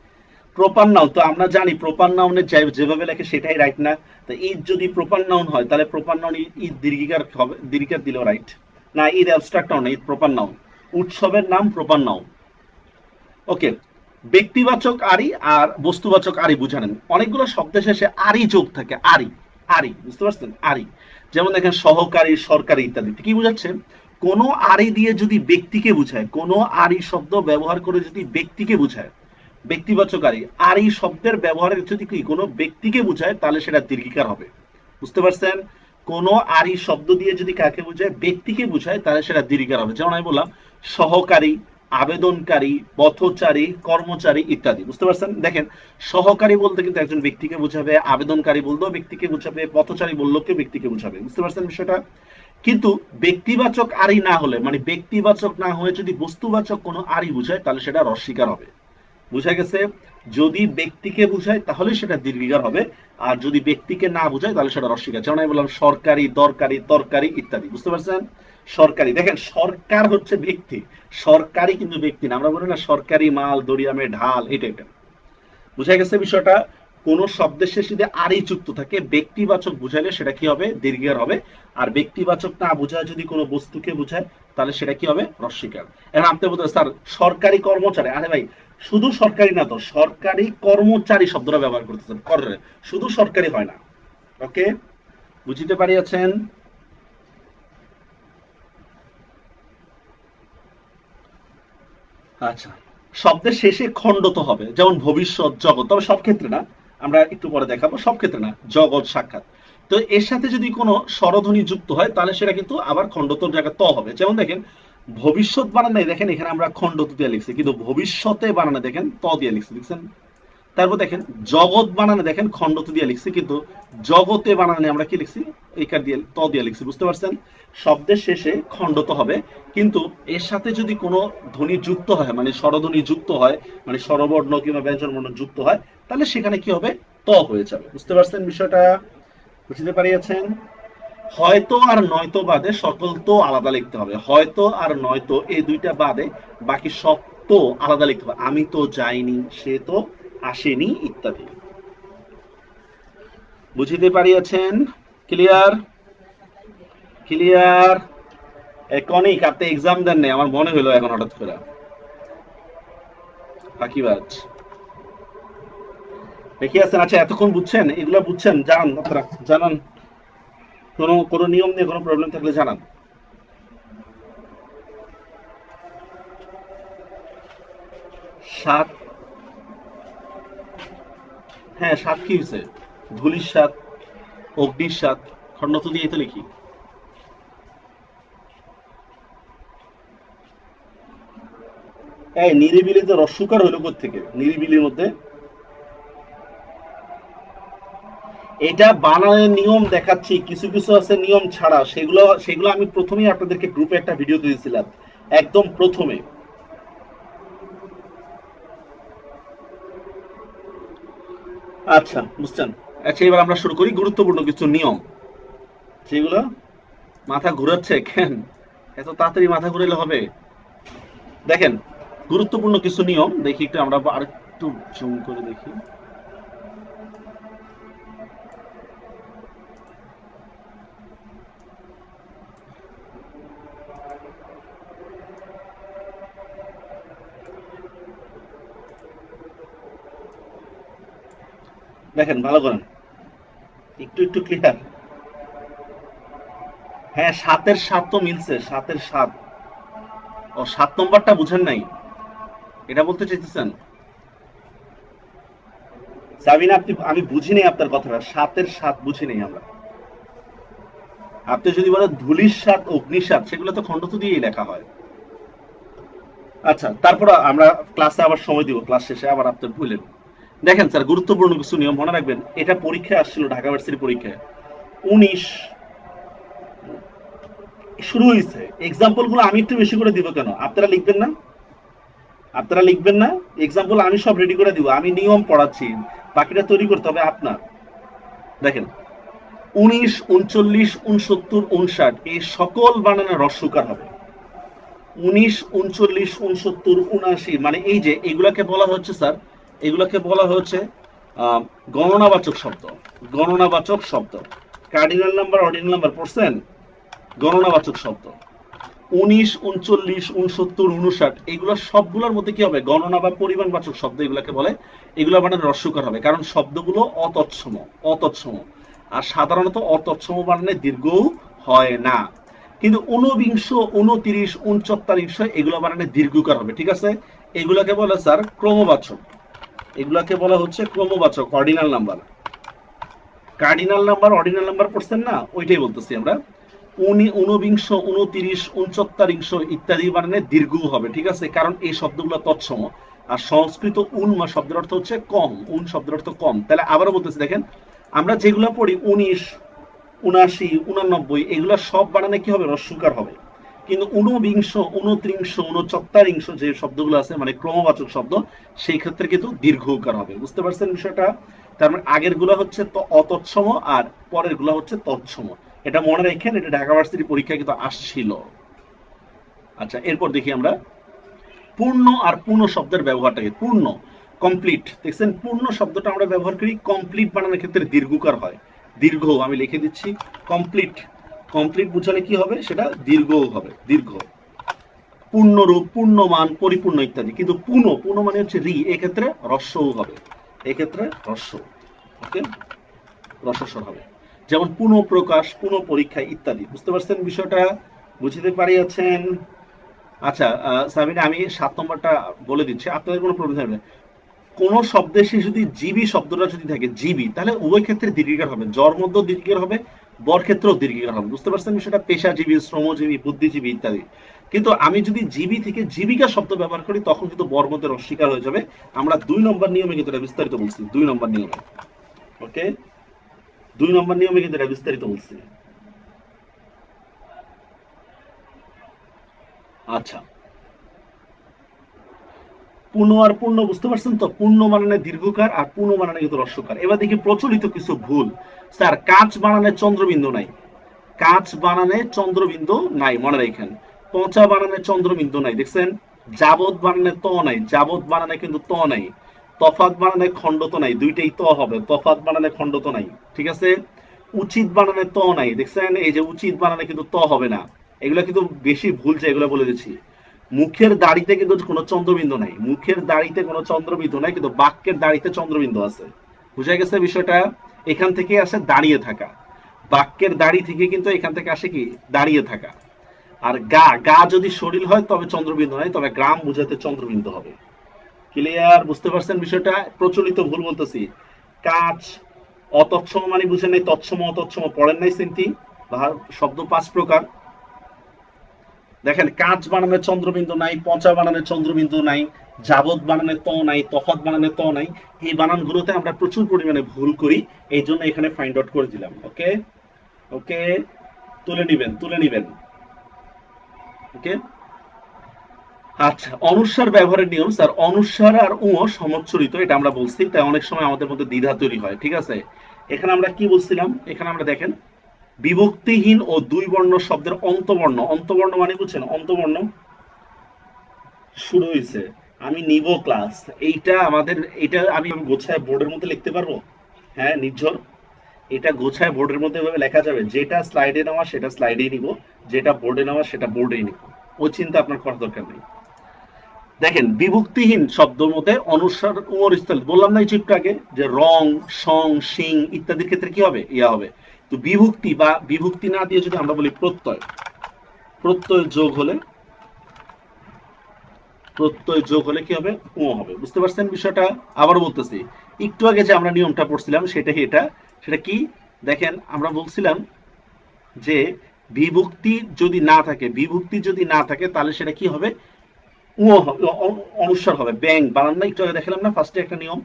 প্রপার নাউন তো আমরা জানি, প্রপার নাউনে যেভাবে লেখে সেটাই রাইট না। তো ঈদ যদি প্রপার নাউন হয় তাহলে প্রপার নাউন ঈদ দীর্ঘিকার হবে, দীর্ঘিকার দিলেও রাইট না। Eid abstract noun, Eid proper noun, উৎসবের নাম প্রপার নাউন। ওকে, ব্যক্তিবাচক আরি আর বস্তুবাচক আরি বুঝে নেন। অনেকগুলো শব্দের শেষে আরি যোগ থাকে, আরি, আরি, বুঝতে পারছেন, আরি। যেমন দেখেন সহকারী, সরকারি ইত্যাদি, কি বুঝাচ্ছে, কোন আরি দিয়ে যদি ব্যক্তিকে বুঝায়, কোন আরি শব্দ ব্যবহার করে যদি ব্যক্তিকে বুঝায়, ব্যক্তিবাচক আরি, আরি শব্দের ব্যবহারের যদি কি কোনো ব্যক্তিকে বুঝায় তাহলে সেটা দীর্ঘিকার হবে, বুঝতে পারছেন। কোন আরি শব্দ দিয়ে যদি কাকে বুঝায়, ব্যক্তিকে বুঝায়, তাহলে সেটা দীর্ঘিকার হবে। যেমন আমি বললাম সহকারী, আবেদনকারী, পথচারী, কর্মচারী ইত্যাদি, বুঝতে পারছেন। দেখেন সহকারী বলতে কিন্তু একজন ব্যক্তিকে বুঝাবে, আবেদনকারী বললেও ব্যক্তিকে বুঝাবে, পথচারী বললেও কেউ ব্যক্তিকে বুঝাবে, বুঝতে পারছেন বিষয়টা। কিন্তু ব্যক্তিবাচক আরি না হলে, মানে ব্যক্তিবাচক না হয়ে যদি বস্তুবাচক কোনো আরি বুঝায় তাহলে সেটা রস্বীকার হবে, বুঝা গেছে। যদি ব্যক্তিকে বুঝায় তাহলে সেটা দীর্ঘিকার হবে, আর যদি ব্যক্তিকে না বুঝায় তাহলে সেটা রস্বীকার। যেমন আমি বললাম সরকারি, দরকারি, তরকারি ইত্যাদি, বুঝতে পারছেন। সরকারি, দেখেন সরকার হচ্ছে ব্যক্তি, সরকারি কিন্তু ব্যক্তি না। আমরা বলি না সরকারি মাল দরিয়ামে ঢাল, এটা বুঝা গেছে বিষয়টা। কোন শব্দের শেষে যদি আরই যুক্ত থাকে, ব্যক্তিবাচক বুঝাইলে সেটা কি হবে, দীর্ঘিকার হবে। আর ব্যক্তিবাচক না বুঝায় যদি কোনো বস্তুকে বুঝায় তাহলে সেটা কি হবে, রস্বীকার। এখন আপনি বলতে স্যার সরকারি কর্মচারী, আরে ভাই শুধু সরকারি না তো, সরকারি কর্মচারী শব্দটা ব্যবহার করতেছেন, করে শুধু সরকারি হয় না। ওকে, বুঝতে পারিয়াছেন। আচ্ছা, শব্দের শেষে খণ্ড তো হবে, যেমন ভবিষ্যৎ, জগৎ, তবে সব ক্ষেত্রে না, আমরা একটু পরে দেখাবো, সব ক্ষেত্রে না, জগৎ, সাক্ষাৎ। তো এর সাথে যদি কোনো স্বরধ্বনি যুক্ত হয় তাহলে সেটা কিন্তু আবার খণ্ডতর জায়গায় ত হবে। যেমন দেখেন ভবিষ্যৎ বানানে, দেখেন এখানে আমরা খণ্ডত দিয়ে লিখছি, কিন্তু ভবিষ্যতে বানানে দেখেন ত দিয়ে লিখছি, লিখছেন। তারপর দেখেন জগৎ বানানে দেখেন খণ্ডত দিয়ে লিখছি, কিন্তু জগতে বানানে আমরা কি লিখছি, এইকার দিয়ে ত দিয়ে লিখছি, বুঝতে পারছেন। শব্দের শেষে খণ্ডত হবে, কিন্তু এর সাথে যদি কোনো ধ্বনি যুক্ত হয়, মানে স্বরধ্বনি যুক্ত হয়, মানে স্বরবর্ণ কিংবা ব্যঞ্জন বর্ণ যুক্ত হয়, তাহলে সেখানে কি হবে, ত হয়ে যাবে, বুঝতে পারছেন বিষয়টা, বুঝতে পারিয়েছেন। হয়তো আর নয়তো বাদে সকল তো আলাদা লিখতে হবে, হয়তো আর নয়তো এই দুইটা বাদে বাকি সব তো আলাদা লিখতে হবে। আমি তো যাইনি, সে তো আসেনি ইত্যাদি, বুঝিতে পারিয়াছেন। Clear, clear. কনিক আপনি এক্সাম দেন নাই আমার মনে হলো এখন হঠাৎ করে, ফাঁকিবাজ দেখি আছেন। আচ্ছা এতক্ষণ বুঝছেন, এগুলো বুঝছেন, জানান আপনারা, জানান। কোনো কোনো নিয়ম নিয়ে কোনো প্রবলেম থাকলে জানান। সাত, হ্যাঁ সাত কি হয়েছে, ধুলির সাত, অগ্নির সাত, খণ্ড তো দিয়ে তো লিখি। এই নিরিবিলি তো রস্যকার হইলো থেকে নিরিবিলির মধ্যে, এটা বানানের নিয়ম দেখাচ্ছি, কিছু কিছু আছে নিয়ম ছাড়া, সেগুলো সেগুলো আমি প্রথমেই আপনাদেরকে গ্রুপে একটা ভিডিও দিয়েছিলাম, একদম প্রথমে। আচ্ছা বুঝছেন। আচ্ছা এবার আমরা শুরু করি গুরুত্বপূর্ণ কিছু নিয়ম, যেগুলো মাথা ঘুরাচ্ছে কেন, এত তাড়াতাড়ি মাথা ঘুরাইলে হবে। দেখেন গুরুত্বপূর্ণ কিছু নিয়ম, দেখি একটু আমরা আরেকটু জুম করে দেখি। দেখেন ভালো করেন, একটু একটু ক্লিয়ার। হ্যাঁ সাতের সাত তো মিলছে, সাতের সাত। ও 7 নম্বরটা বুঝেন নাই, এটা বলতে চাইতেছেন। সাবিনা আপনি, আমি বুঝি নাই আপনার কথাটা, সাতের সাত বুঝি নাই আমরা। আপনি যদি বলেন ধুলির সাত, অগ্নির সাত, সেগুলো তো খণ্ডত দিয়েই লেখা হয়। আচ্ছা তারপর আমরা ক্লাসে আবার সময় দিব, ক্লাস শেষে আবার আপনি ভুলেন। দেখেন স্যার, গুরুত্বপূর্ণ কিছু নিয়ম মনে রাখবেন। এটা পরীক্ষায় আসছিল, ঢাকা ভার্সিটির পরীক্ষায়। 19 শুরু হয়েছে, এক্সাম্পল গুলো আমি একটু বেশি করে দিব কেন? আপনারা লিখবেন না? আপনারা লিখবেন না? এক্সাম্পল আমি সব রেডি করে দিব, আমি নিয়ম পড়াচ্ছি, বাকিটা তৈরি করতে হবে আপনার। দেখেন, 19, 39, 69, 59 এই সকল বানানে রস্যকার হবে। 19, 39, 69, 79 মানে এই যে এগুলাকে বলা হচ্ছে স্যার, এগুলাকে বলা হচ্ছে গণনাবাচক শব্দ। গণনাবাচক শব্দ, কার্ডিনাল নাম্বার, অর্ডিনাল নাম্বার পড়ছেন? গণনাবাচক শব্দ 19, 39, 69, 59 এগুলো সবগুলোর মধ্যে কি হবে? গণনা বা পরিমাণবাচক শব্দ এগুলাকে বলে। এগুলো মানে রস্যকার হবে, কারণ শব্দগুলো অতৎসম। অতৎসম আর সাধারণত অতৎসম বানানে দীর্ঘ হয় না। কিন্তু ঊনবিংশ, 29, 39 এগুলো বানানে দীর্ঘকার হবে, ঠিক আছে? এগুলাকে বলে স্যার ক্রমবাচক। এগুলাকে বলা হচ্ছে ক্রমবাচক, ordinal number. Cardinal number, ordinal number পড়ছেন না? ওইটাই বলতেছি আমরা। ঊনবিংশ, 29, 39 ইত্যাদি বানানে দীর্ঘ হবে, ঠিক আছে? কারণ এই শব্দগুলো তৎসম। আর সংস্কৃত উন্মা শব্দের অর্থ হচ্ছে কম, উন শব্দের অর্থ কম। তাহলে আবারও বলতেছি, দেখেন আমরা যেগুলো পড়ি 19, 79, 89 এগুলো সব বানানে কি হবে? রস্যকার হবে। কিন্তু ঊনবিংশ, 29, 39 যে শব্দগুলো আছে মানে ক্রমবাচক শব্দ, সেই ক্ষেত্রে কিন্তু দীর্ঘকার হবে। বুঝতে পারছেন বিষয়টা? তার মানে আগের গুলা হচ্ছে তো অতৎসম, আর পরের গুলা হচ্ছে তৎসম। এটা মনে রাখেন, এটা ঢাকা ভার্সিটি পরীক্ষায় কিন্তু আসছিল। আচ্ছা, এরপর দেখি আমরা পূর্ণ আর পূর্ণ শব্দের ব্যবহারটাকে। পূর্ণ, কমপ্লিট, দেখছেন? পূর্ণ শব্দটা আমরা ব্যবহার করি কমপ্লিট বানানোর ক্ষেত্রে দীর্ঘকার হয়। দীর্ঘ আমি লিখে দিচ্ছি, কমপ্লিট। কমপ্লিট বুঝালে কি হবে? সেটা দীর্ঘ হবে, দীর্ঘ। পূর্ণরূপ, পূর্ণমান, পরিপূর্ণ ইত্যাদি। কিন্তু পূর্ণ, পূর্ণ মানে হচ্ছে রি, এক্ষেত্রে রস্যও হবে, এক্ষেত্রে রস্য। ওকে, রসস্বর হবে। যেমন পুনঃ প্রকাশ, পুনঃ পরীক্ষা ইত্যাদি। বুঝতে পারছেন বিষয়টা? বুঝতে পারিয়াছেন? আচ্ছা সাবিনা, আমি 7 নম্বরটা বলে দিচ্ছি, আপনাদের কোনো প্রবলেম হবে না। কোন শব্দের শেষে যদি জীবী শব্দটা যদি থাকে, জীবী, তাহলে উভয় ক্ষেত্রে দীর্ঘিকার হবে। জর মধ্যেও দীর্ঘিকার হবে, বর ক্ষেত্রেও দীর্ঘিকার হবে। বুঝতে পারছেন বিষয়টা? পেশাজীবী, শ্রমজীবী, বুদ্ধিজীবী ইত্যাদি। কিন্তু আমি যদি জীবী থেকে জীবিকা শব্দ ব্যবহার করি, তখন কিন্তু বর মধ্যে অস্বীকার হয়ে যাবে। আমরা 2 নম্বর নিয়মে কিন্তু এটা বিস্তারিত বলছি, 2 নম্বর নিয়মে। ওকে, 2 নম্বর নিয়মে কিন্তু এটা বিস্তারিত বলছি। আচ্ছা, পূর্ণ আর পূর্ণ বুঝতে পারছেন তো? পূর্ণ বানানে দীর্ঘকার আর পূর্ণ বানানে কিন্তু রস্যকার। এবার দেখি প্রচলিত কিছু ভুল। স্যার, কাঁচ বানানে চন্দ্রবিন্দু নাই। কাঁচ বানানে চন্দ্রবিন্দু নাই, মনে রাখেন। পচা বানানে চন্দ্রবিন্দু নাই, দেখছেন? যাবত বানানে ত নাই, যাবত বানানে কিন্তু ত নাই। তফাত বানানে খণ্ড তো নাই, দুইটাই ত হবে। তফাত বানানে খণ্ড তো নাই, ঠিক আছে? উচিত বানানে ত নাই, দেখছেন? এই যে উচিত বানানে কিন্তু ত হবে না। এগুলো কিন্তু বেশি ভুল, যে এগুলো বলে দিচ্ছি। মুখের দাড়িতে কিন্তু কোনো চন্দ্রবিন্দু নাই, মুখের দাড়িতে কোনো চন্দ্রবিন্দু নাই, কিন্তু বাক্যের দাড়িতে চন্দ্রবিন্দু আছে। বুঝা গেছে বিষয়টা? এখান থেকে আসে দাঁড়িয়ে থাকা। বাক্যের দাড়ি থেকে কিন্তু এখান থেকে আসে কি? দাঁড়িয়ে থাকা। আর গা, গা যদি শরীর হয় তবে চন্দ্রবিন্দু নাই, তবে গ্রাম বুঝাতে চন্দ্রবিন্দু হবে। ক্লিয়ার? বুঝতে পারছেন বিষয়টা? প্রচলিত ভুল বলতেছি। কাজ, অতৎসম মানে বুঝেন নাই, তৎসম অতৎসম পড়েন নাই চিন্তি? শব্দ 5 প্রকার। দেখেন, কাঁচ বানানে চন্দ্রবিন্দু নাই, পচা বানানে চন্দ্রবিন্দু নাই, যাবত বানানে ত নাই, তফাত বানানে ত নাই। এই বানানগুলোতে আমরা প্রচুর পরিমাণে ভুল করি, এই জন্য এখানে ফাইন্ড আউট করে দিলাম। ওকে, ওকে, তুলে নিবেন, তুলে নিবেন। ওকে, আচ্ছা, অনুস্বার ব্যবহারের নিয়ম। স্যার, অনুস্বার আর উ সমচ্ছরিত, এটা আমরা বলছি, তাই অনেক সময় আমাদের মধ্যে দ্বিধা তৈরি হয়, ঠিক আছে? এখানে আমরা কি বলছিলাম? এখানে আমরা দেখেন, বিভক্তিহীন ও 2 বর্ণ শব্দের অন্তবর্ণ। অন্তবর্ণ মানে বুঝছেন? অন্তবর্ণ শুরু হয়েছে, আমি নিব ক্লাস। এইটা আমাদের, এটা আমি গোছায় বোর্ডের মধ্যে লিখতে পারবো? হ্যাঁ, নির্ঝর। এটা গোছায় বোর্ডের মধ্যে এভাবে লেখা যাবে, যেটা স্লাইডে নেওয়া সেটা স্লাইডেই নিব, যেটা বোর্ডে নেওয়া সেটা বোর্ডেই নিব। ওই চিন্তা আপনার করার দরকার নেই। দেখেন, বিভক্তিহীন শব্দের মধ্যে অনুস্বার উমর স্থল বললাম না এই চিত্র আগে, যে রং, সং, সিং ইত্যাদির ক্ষেত্রে কি হবে? ইয়া হবে। তো বিভক্তি বা বিভক্তি না দিয়ে যদি আমরা বলি প্রত্যয়, প্রত্যয় যোগ হলে, প্রত্যয় যোগ হলে কি হবে? ও হবে। বুঝতে পারছেন বিষয়টা? আবার বলতেছি, একটু আগে যে আমরা নিয়মটা পড়ছিলাম সেটাই এটা। সেটা কি? দেখেন, আমরা বলছিলাম যে বিভক্তি যদি না থাকে, বিভক্তি যদি না থাকে তাহলে সেটা কি হবে? ও হবে, অনুস্বার হবে। ব্যাং বানান না, একটু আগে দেখালাম না ফার্স্টে একটা নিয়ম।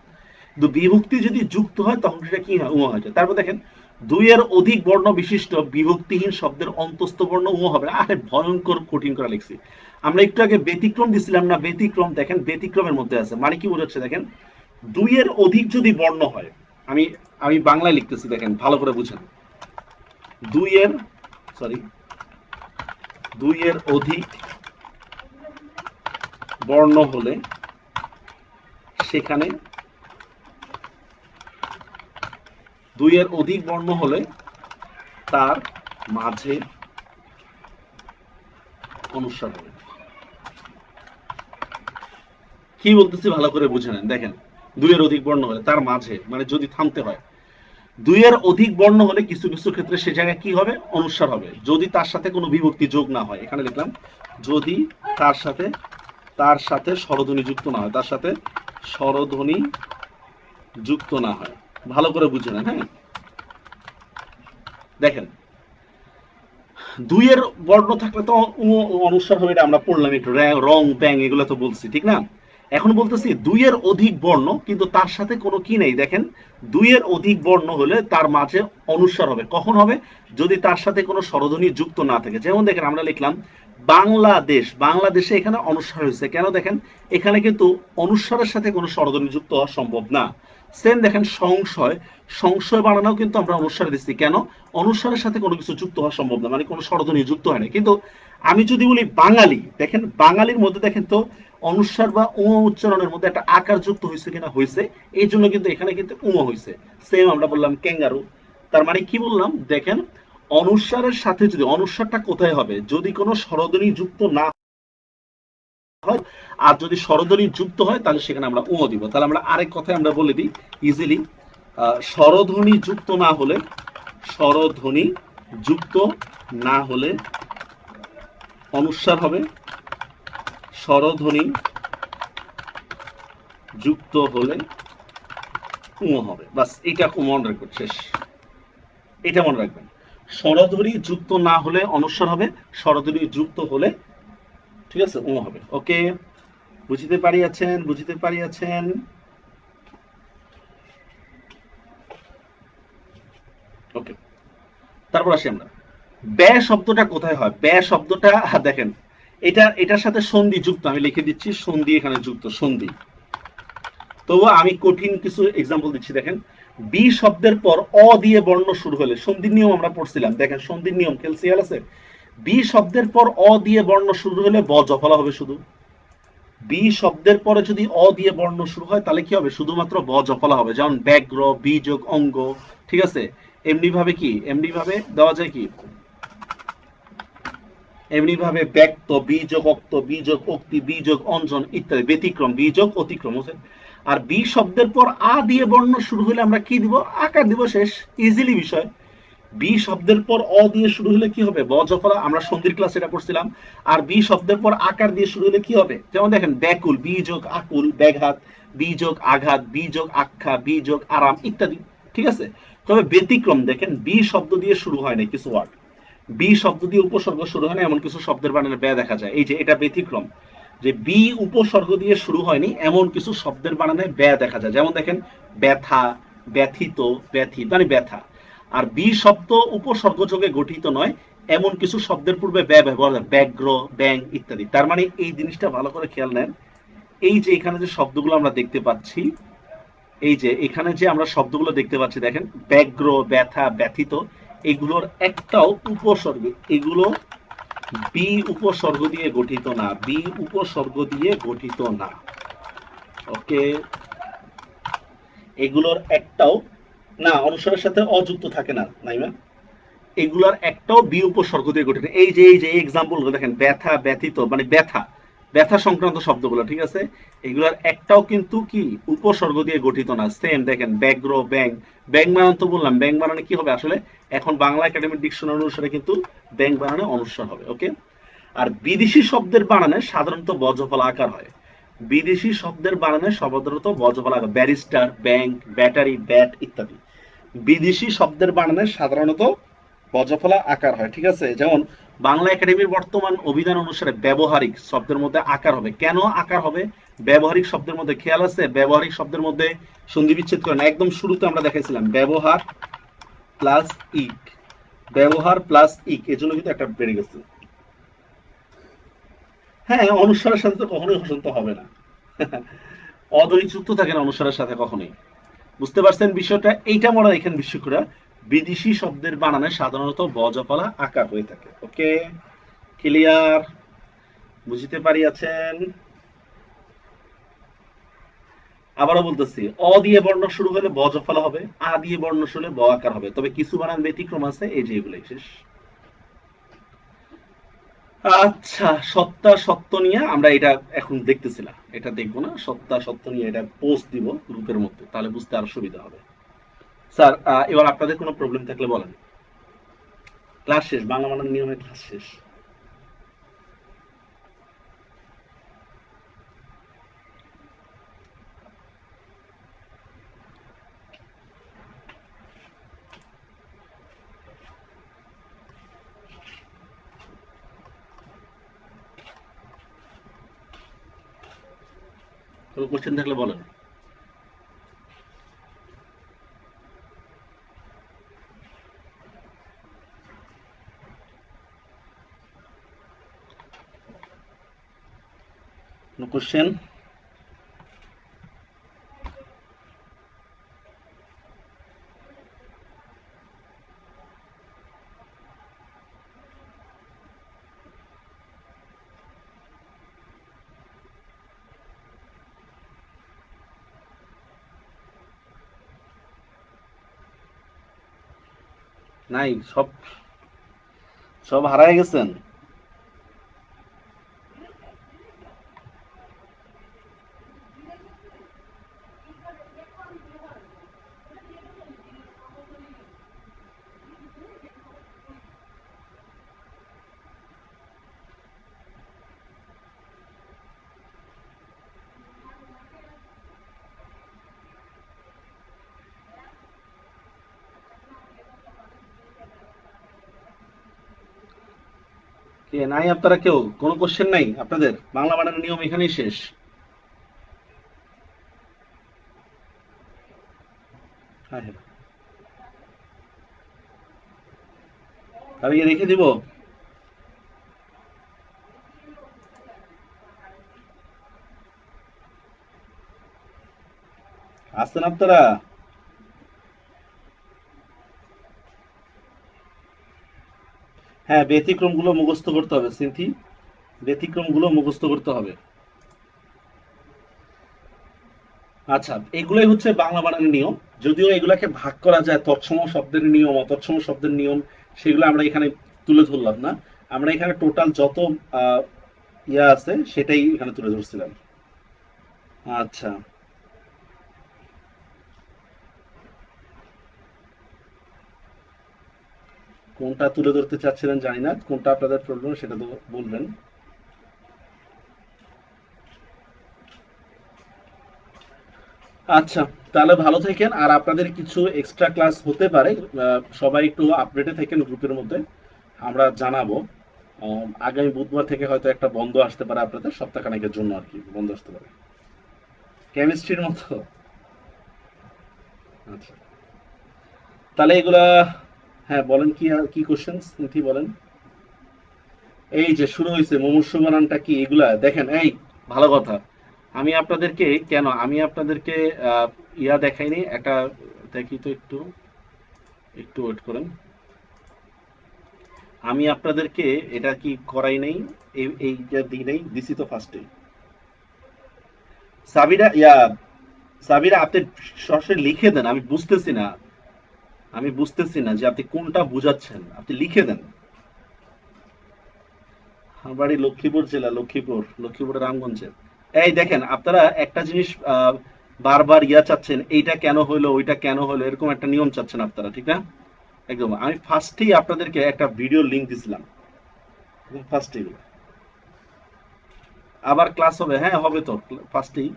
বিভক্তি যদি যুক্ত হয় তখন সেটা কি হয়, উমা হয়ে যায়। তারপর দেখেন, দুইয়ের অধিক বর্ণ বিশিষ্ট বিভক্তিহীন শব্দের অন্তস্থ বর্ণ উমা হবে। আরে ভয়ঙ্কর কঠিন করা লিখছি। আমরা একটু আগে ব্যতিক্রম দিছিলাম না, ব্যতিক্রম দেখেন ব্যতিক্রমের মধ্যে আছে, মানে কি বোঝাচ্ছে দেখেন, দুইয়ের অধিক যদি বর্ণ হয়, আমি আমি বাংলায় লিখতেছি দেখেন ভালো করে বুঝেন। দুইয়ের সরি দুইয়ের অধিক বর্ণ হলে সেখানে দুইয়ের অধিক বর্ণ হলে তার মাঝে অনুস্বার হবে। কি বলতেছি ভালো করে বুঝে নেন। দেখেন, দুইয়ের অধিক বর্ণ হলে তার মাঝে, মানে যদি থামতে হয়, দুইয়ের অধিক বর্ণ হলে কিছু কিছু ক্ষেত্রে সে জায়গায় কি হবে, অনুস্বার হবে, যদি তার সাথে কোনো বিভক্তি যোগ না হয়। এখানে লিখলাম যদি তার সাথে স্বরধ্বনি যুক্ত না হয়, তার সাথে স্বরধ্বনি যুক্ত না হয়। ভালো করে বুঝে নেন। হ্যাঁ, দেখেন, দুইয়ের বর্ণ থাকলে তো অনুস্বার হবে, এটা আমরা পড়লাম একটু, রং ব্যাং এগুলো তো বলছি, ঠিক না? এখন বলতেছি দুইয়ের অধিক বর্ণ কিন্তু তার সাথে কোনো কি নেই। দেখেন, দুইয়ের অধিক বর্ণ হলে তার মাঝে অনুস্বার হবে। কখন হবে, যদি তার সাথে কোনো স্বরধ্বনি যুক্ত না থাকে। যেমন দেখেন, আমরা লিখলাম বাংলাদেশ, বাংলাদেশে এখানে অনুস্বার হয়েছে কেন, দেখেন এখানে কিন্তু অনুস্বারের সাথে কোনো স্বরধ্বনি যুক্ত হওয়া সম্ভব না। সেম দেখেন সংশয়, সংশয় বানানোও কিন্তু আমরা অনুস্বার দিচ্ছি কেন, অনুস্বারের সাথে কোনো কিছু যুক্ত হওয়া সম্ভব না, মানে কোনো স্বরধ্বনি যুক্ত হয় না। কিন্তু আমি যদি বলি বাঙালি, দেখেন বাঙালির মধ্যে দেখেন তো অনুস্বার বা উচ্চারণের মধ্যে একটা আকার যুক্ত হয়েছে কিনা, হয়েছে, এই জন্য কিন্তু এখানে কিন্তু হয়েছে। সেম আমরা বললাম ক্যাঙ্গারু। তার মানে কি বললাম দেখেন, অনুস্বারের সাথে যদি, অনুস্বারটা কোথায় হবে, যদি কোনো স্বরধ্বনি যুক্ত না হয়, আর যদি স্বরধ্বনি যুক্ত হয় তাহলে সেখানে আমরা দিব। তাহলে আমরা আরেক কথায় আমরা বলে দিই ইজিলি, স্বরধ্বনি যুক্ত না হলে, স্বরধ্বনি যুক্ত না হলে অনুস্বার হবে, স্বরধ্বনি যুক্ত হলে হবে। বাস, এটা মনে রাখবেন, শেষ। এটা মনে রাখবেন, স্বরধ্বনি যুক্ত না হলে অনুস্বার হবে, স্বরধ্বনি যুক্ত হলে, ঠিক আছে, হবে। ওকে, বুঝতে পারিয়াছেন? ওকে, তারপর আসি আমরা, ব্যয় শব্দটা কোথায় হয়। ব্যয় শব্দটা দেখেন, এটার সাথে সন্ধি যুক্ত, আমি লিখে দিচ্ছি সন্ধি এখানে যুক্ত, সন্ধি। তবু আমি কঠিন কিছু এক্সাম্পল দিচ্ছি। দেখেন, বি শব্দের পর অ দিয়ে বর্ণ শুরু হলে, সন্ধির নিয়ম আমরা পড়ছিলাম, দেখেন সন্ধির নিয়ম খেয়াল আছে। বি শব্দের পর অ দিয়ে বর্ণ শুরু হলে ব জফলা হবে শুধু। বি শব্দের পরে যদি অ দিয়ে বর্ণ শুরু হয় তাহলে কি হবে, শুধুমাত্র ব জফলা হবে। যেমন ব্যাঘ্র, বীযোগ অঙ্গ, ঠিক আছে। এমনি ভাবে কি, এমনি ভাবে দেওয়া যায় কি, এমনি ভাবে ব্যক্ত, বীযোগ অক্ত, বীযোগ অক্তি, বীযোগ অঞ্জন ইত্যাদি, ব্যতিক্রম, বীযোগ অতিক্রম হচ্ছে। আর বি শব্দের পর আ দিয়ে বর্ণ শুরু হলে আমরা কি দিব, আকার দিব, শেষ, ইজিলি বিষয়। বি শব্দের পর অ দিয়ে শুরু হলে কি হবে, ব জফলা, আমরা সন্ধির ক্লাস এটা করছিলাম। আর বি শব্দের পর আকার দিয়ে শুরু হলে কি হবে, যেমন দেখেন ব্যাকুল, বীযোগ আকুল, ব্যাঘাত, বীযোগ আঘাত, বীযোগ আখ্যা, বীযোগ আরাম ইত্যাদি, ঠিক আছে। তবে ব্যতিক্রম দেখেন, বি শব্দ দিয়ে শুরু হয় না কিছু ওয়ার্ড, বি শব্দ দিয়ে উপসর্গ শুরু হয় না এমন কিছু শব্দের বানানে ব্যয় দেখা যায়। এই যে এটা ব্যতিক্রম, যে বি উপসর্গ দিয়ে শুরু হয়নি এমন কিছু শব্দের বানানে ব্যয় দেখা যায়। যেমন দেখেন ব্যথা, ব্যথিত, ব্যথিত মানে ব্যথা। আর বি শব্দ উপসর্গ যোগে গঠিত নয় এমন কিছু শব্দের পূর্বে ব্যয় ব্যবহার হয়, ব্যগ্র, ব্যাং ইত্যাদি। তার মানে এই জিনিসটা ভালো করে খেয়াল নেন, এই যে এখানে যে শব্দগুলো আমরা দেখতে পাচ্ছি, এই যে এখানে যে আমরা শব্দগুলো দেখতে পাচ্ছি, দেখেন ব্যগ্র, ব্যথা, ব্যথিত, এগুলোর একটাও উপসর্গ, এগুলো বি উপসর্গ দিয়ে গঠিত না, বি উপসর্গ দিয়ে গঠিত না। ওকে, এগুলোর একটাও না, অনুসারের সাথে অযুক্ত থাকে না, নাইমা, এগুলার একটাও বি উপসর্গ দিয়ে গঠিত। এই যে এক্সাম্পল দেখেন, ব্যথা, ব্যথিত মানে ব্যথা, ব্যথা সংক্রান্ত শব্দগুলো, ঠিক আছে, এগুলার একটাও কিন্তু কি উপসর্গ দিয়ে গঠিত না। সেম দেখেন ব্যগ্র, ব্যাং, ব্যাং বানান তো বললাম, ব্যাং বানানে কি হবে আসলে, এখন বাংলা একাডেমিক ডিকশনারি অনুসারে কিন্তু ব্যাং বানানে অনুস্বার হবে। ওকে, আর বিদেশি শব্দের বানানে সাধারণত বজ্রফলা আকার হয়, বিদেশি শব্দের বানানে সাধারণত বজ্রফলা আকার, ব্যারিস্টার, ব্যাংক, ব্যাটারি, ব্যাট ইত্যাদি। বিদেশি শব্দের বানানে সাধারণত বজফলা আকার হয়, ঠিক আছে? যেমন বাংলা একাডেমির বর্তমান অভিধান অনুসারে ব্যবহারিক শব্দের মধ্যে আকার হবে। কেন আকার হবে? ব্যবহারিক শব্দের মধ্যে খেয়াল আছে, ব্যবহারিক শব্দের মধ্যে সন্ধি বিচ্ছেদ করে না। একদম শুরুতে আমরা দেখাইছিলাম ব্যবহার প্লাস ইক, ব্যবহার প্লাস ইক, এজন্য কিন্তু একটা বেড়ে গেছে। হ্যাঁ, অনুস্বারের সাথে তো কখনোই হসন্ত হবে না। অদৈত যুক্ত থাকে না অনুস্বারের সাথে কখনোই। বুঝতে পারছেন বিষয়টা? এইটা মনে এখানে বিশ্ব করে বিদেশি শব্দের বানানে সাধারণত বজফলা আকার হয়ে থাকে। ওকে, ক্লিয়ার? বুঝতে পারিয়াছেন? আবারও বলতেছি, অ দিয়ে বর্ণ শুরু হলে বজফলা হবে, আ দিয়ে বর্ণ শুরু হলে ব আকার হবে, তবে কিছু বানান ব্যতিক্রম আছে, এই যে এগুলো শেষ। আচ্ছা, সত্তা সত্য নিয়ে আমরা এটা এখন দেখতেছিলাম, এটা দেখবো না। সত্তা সত্য নিয়ে এটা পোস্ট দিব গ্রুপের মধ্যে, তাহলে বুঝতে আরো সুবিধা হবে। স্যার, এবার আপনাদের কোনো প্রবলেম থাকলে বলেন। ক্লাস শেষ, বাংলা বানান নিয়মে ক্লাস শেষ। কোনো কোশ্চেন থাকলে বলেন। কোনো কোশ্চেন? নাই, সব সব হারায় গেছেন। কে নাই? আপনারা কেউ কোনো কোশ্চেন নাই আপনাদের? বাংলা বানানের নিয়ম এখানেই শেষ। হ্যাঁ হ্যাঁ, আমি রেখে দিব। আসছেন আপনারা? হ্যাঁ, ব্যতিক্রম গুলো মুখস্থ করতে হবে সিনথি, ব্যতিক্রম গুলো মুখস্থ করতে হবে। আচ্ছা, এগুলোই হচ্ছে বাংলা বানানের নিয়ম। যদিও এগুলাকে ভাগ করা যায় তৎসম শব্দের নিয়ম, অতৎসম শব্দের নিয়ম, সেগুলো আমরা এখানে তুলে ধরলাম না। আমরা এখানে টোটাল যত আহ, ইয়া আছে সেটাই এখানে তুলে ধরছিলাম। আচ্ছা, কোনটা তুলে ধরতে চাচ্ছিলেন জানি না, কোনটা আপনাদের প্রবলেম সেটা তো বলবেন। আচ্ছা, তাহলে ভালো থাকেন। আর আপনাদের কিছু এক্সট্রা ক্লাস হতে পারে, সবাই একটু আপডেটে থাকেন গ্রুপের মধ্যে, আমরা জানাবো। আগামী বুধবার থেকে হয়তো একটা বন্ধ আসতে পারে আপনাদের, সপ্তাহখানেকের জন্য আর কি বন্ধ আসতে পারে। কেমিস্ট্রির মতো? আচ্ছা, তাহলে এগুলা, হ্যাঁ বলেন, কি কি কোশ্চেন নিথি বলেন। এই যে শুরু হয়েছে মুমূর্ষু বানানটা কি, এগুলা দেখেন। এই ভালো কথা, আমি আপনাদেরকে ইয়া দেখাইনি একটা, দেখি তো একটু, একটু ওয়েট করেন। আমি আপনাদেরকে এটা কি করাই নাই, এইটা দিই নাই, দিছি তো ফার্স্টে। সাবিরা ইয়া, সাবিরা আপনি সরাসরি লিখে দেন, আমি বুঝতেছি না যে আপনি কোনটা বুঝাচ্ছেন, আপনি লিখে দেন। আমার বাড়ি লক্ষ্মীপুর জেলা, লক্ষ্মীপুরের রামগঞ্জে। এই দেখেন, আপনারা একটা জিনিস বারবার ইয়া চাচ্ছেন, এইটা কেন হইলো, ওইটা কেন হইলো, এরকম একটা নিয়ম চাচ্ছেন আপনারা, ঠিক না? একদম, আমি ফার্স্টেই আপনাদেরকে একটা ভিডিও লিংক দিছিলাম, ফার্স্টেই। আবার ক্লাস হবে, হ্যাঁ হবে তো, ফার্স্টেই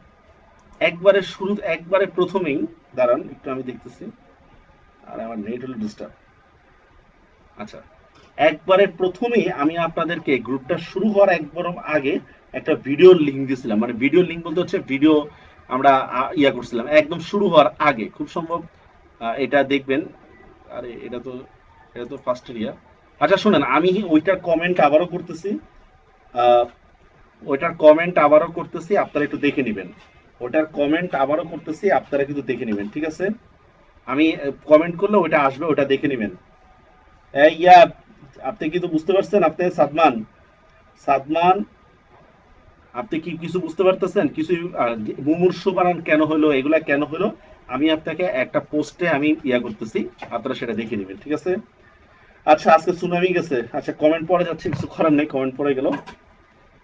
একবারে শুরু, একবারে প্রথমেই। দাঁড়ান একটু আমি দেখতেছি, আর আমার নেট হলো ডিস্টার্ব। আচ্ছা, একবারে প্রথমেই আমি আপনাদেরকে গ্রুপটা শুরু হওয়ার একবার আগে একটা ভিডিওর লিংক দিয়েছিলাম, মানে ভিডিও লিংক বলতে হচ্ছে ভিডিও আমরা ইয়া করছিলাম একদম শুরু হওয়ার আগে, খুব সম্ভব এটা দেখবেন। আরে এটা তো ফার্স্ট ইয়ার। আচ্ছা শুনেন, আমি ওইটার কমেন্ট আবারও করতেছি, আহ, ওইটার কমেন্ট আবারও করতেছি, আপনারা একটু দেখে নেবেন। ওটার কমেন্ট আবারও করতেছি, আপনারা কিন্তু দেখে নেবেন, ঠিক আছে? আমি কমেন্ট করলে ওইটা আসবে, ওটা দেখে নেবেন। এই ইয়া, আপনি কিন্তু বুঝতে পারছেন? আপনি সাদমান, সাদমান, আপনি কি কিছু বুঝতে পারতেছেন? কিছু মুমূর্ষু বানান কেন হলো, এগুলা কেন হলো? আমি আপনাকে একটা পোস্টে আমি ইয়া করতেছি, আপনারা সেটা দেখে নেবেন, ঠিক আছে? আচ্ছা, আজকে সুনামি গেছে। আচ্ছা, কমেন্ট পড়ে যাচ্ছে, কিছু করার নেই, কমেন্ট পড়ে গেল।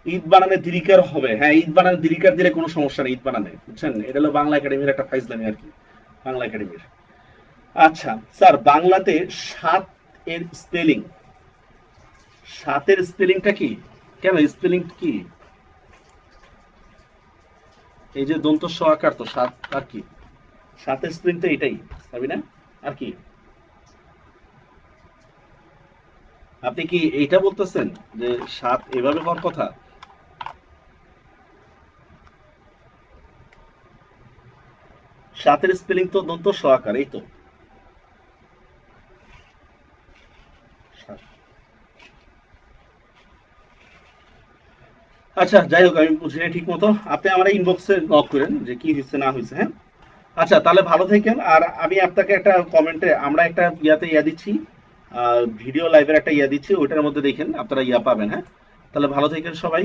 ঈদ বানানে দিরিকার হবে, হ্যাঁ ঈদ বানানে দিরিকার দিলে কোনো সমস্যা নেই ঈদ বানানে, বুঝছেন? এটা হলো বাংলা একাডেমির একটা ফাইজলামি আর কি, বাংলা একাডেমির। আচ্ছা স্যার, বাংলাতে সাত এর স্পেলিং, সাতের স্পেলিংটা কি? কেন স্পেলিং কি? এই যে দন্ত স আকার তো সাত, আর কি? সাতের স্পেলিং তো এটাই, তাই না? আর কি? আপনি কি এইটা বলতেছেন যে সাত এভাবে হওয়ার কথা? সাতের স্পেলিং তো দন্ত স আকার, এই তো। সাত। আচ্ছা যাই হোক, আমি বুঝি ঠিক মতো। আপনি আমার ইনবক্সে নক করেন যে কি হয়েছে না হয়েছে, হ্যাঁ? আচ্ছা তাহলে ভালো থাকেন। আর আমি আপনাকে একটা কমেন্টে আমরা একটা ইয়াতে ইয়া দিচ্ছি, ভিডিও লাইভের একটা ইয়া দিচ্ছি, ওইটার মধ্যে দেখেন আপনারা ইয়া পাবেন, হ্যাঁ? তাহলে ভালো থাকেন সবাই।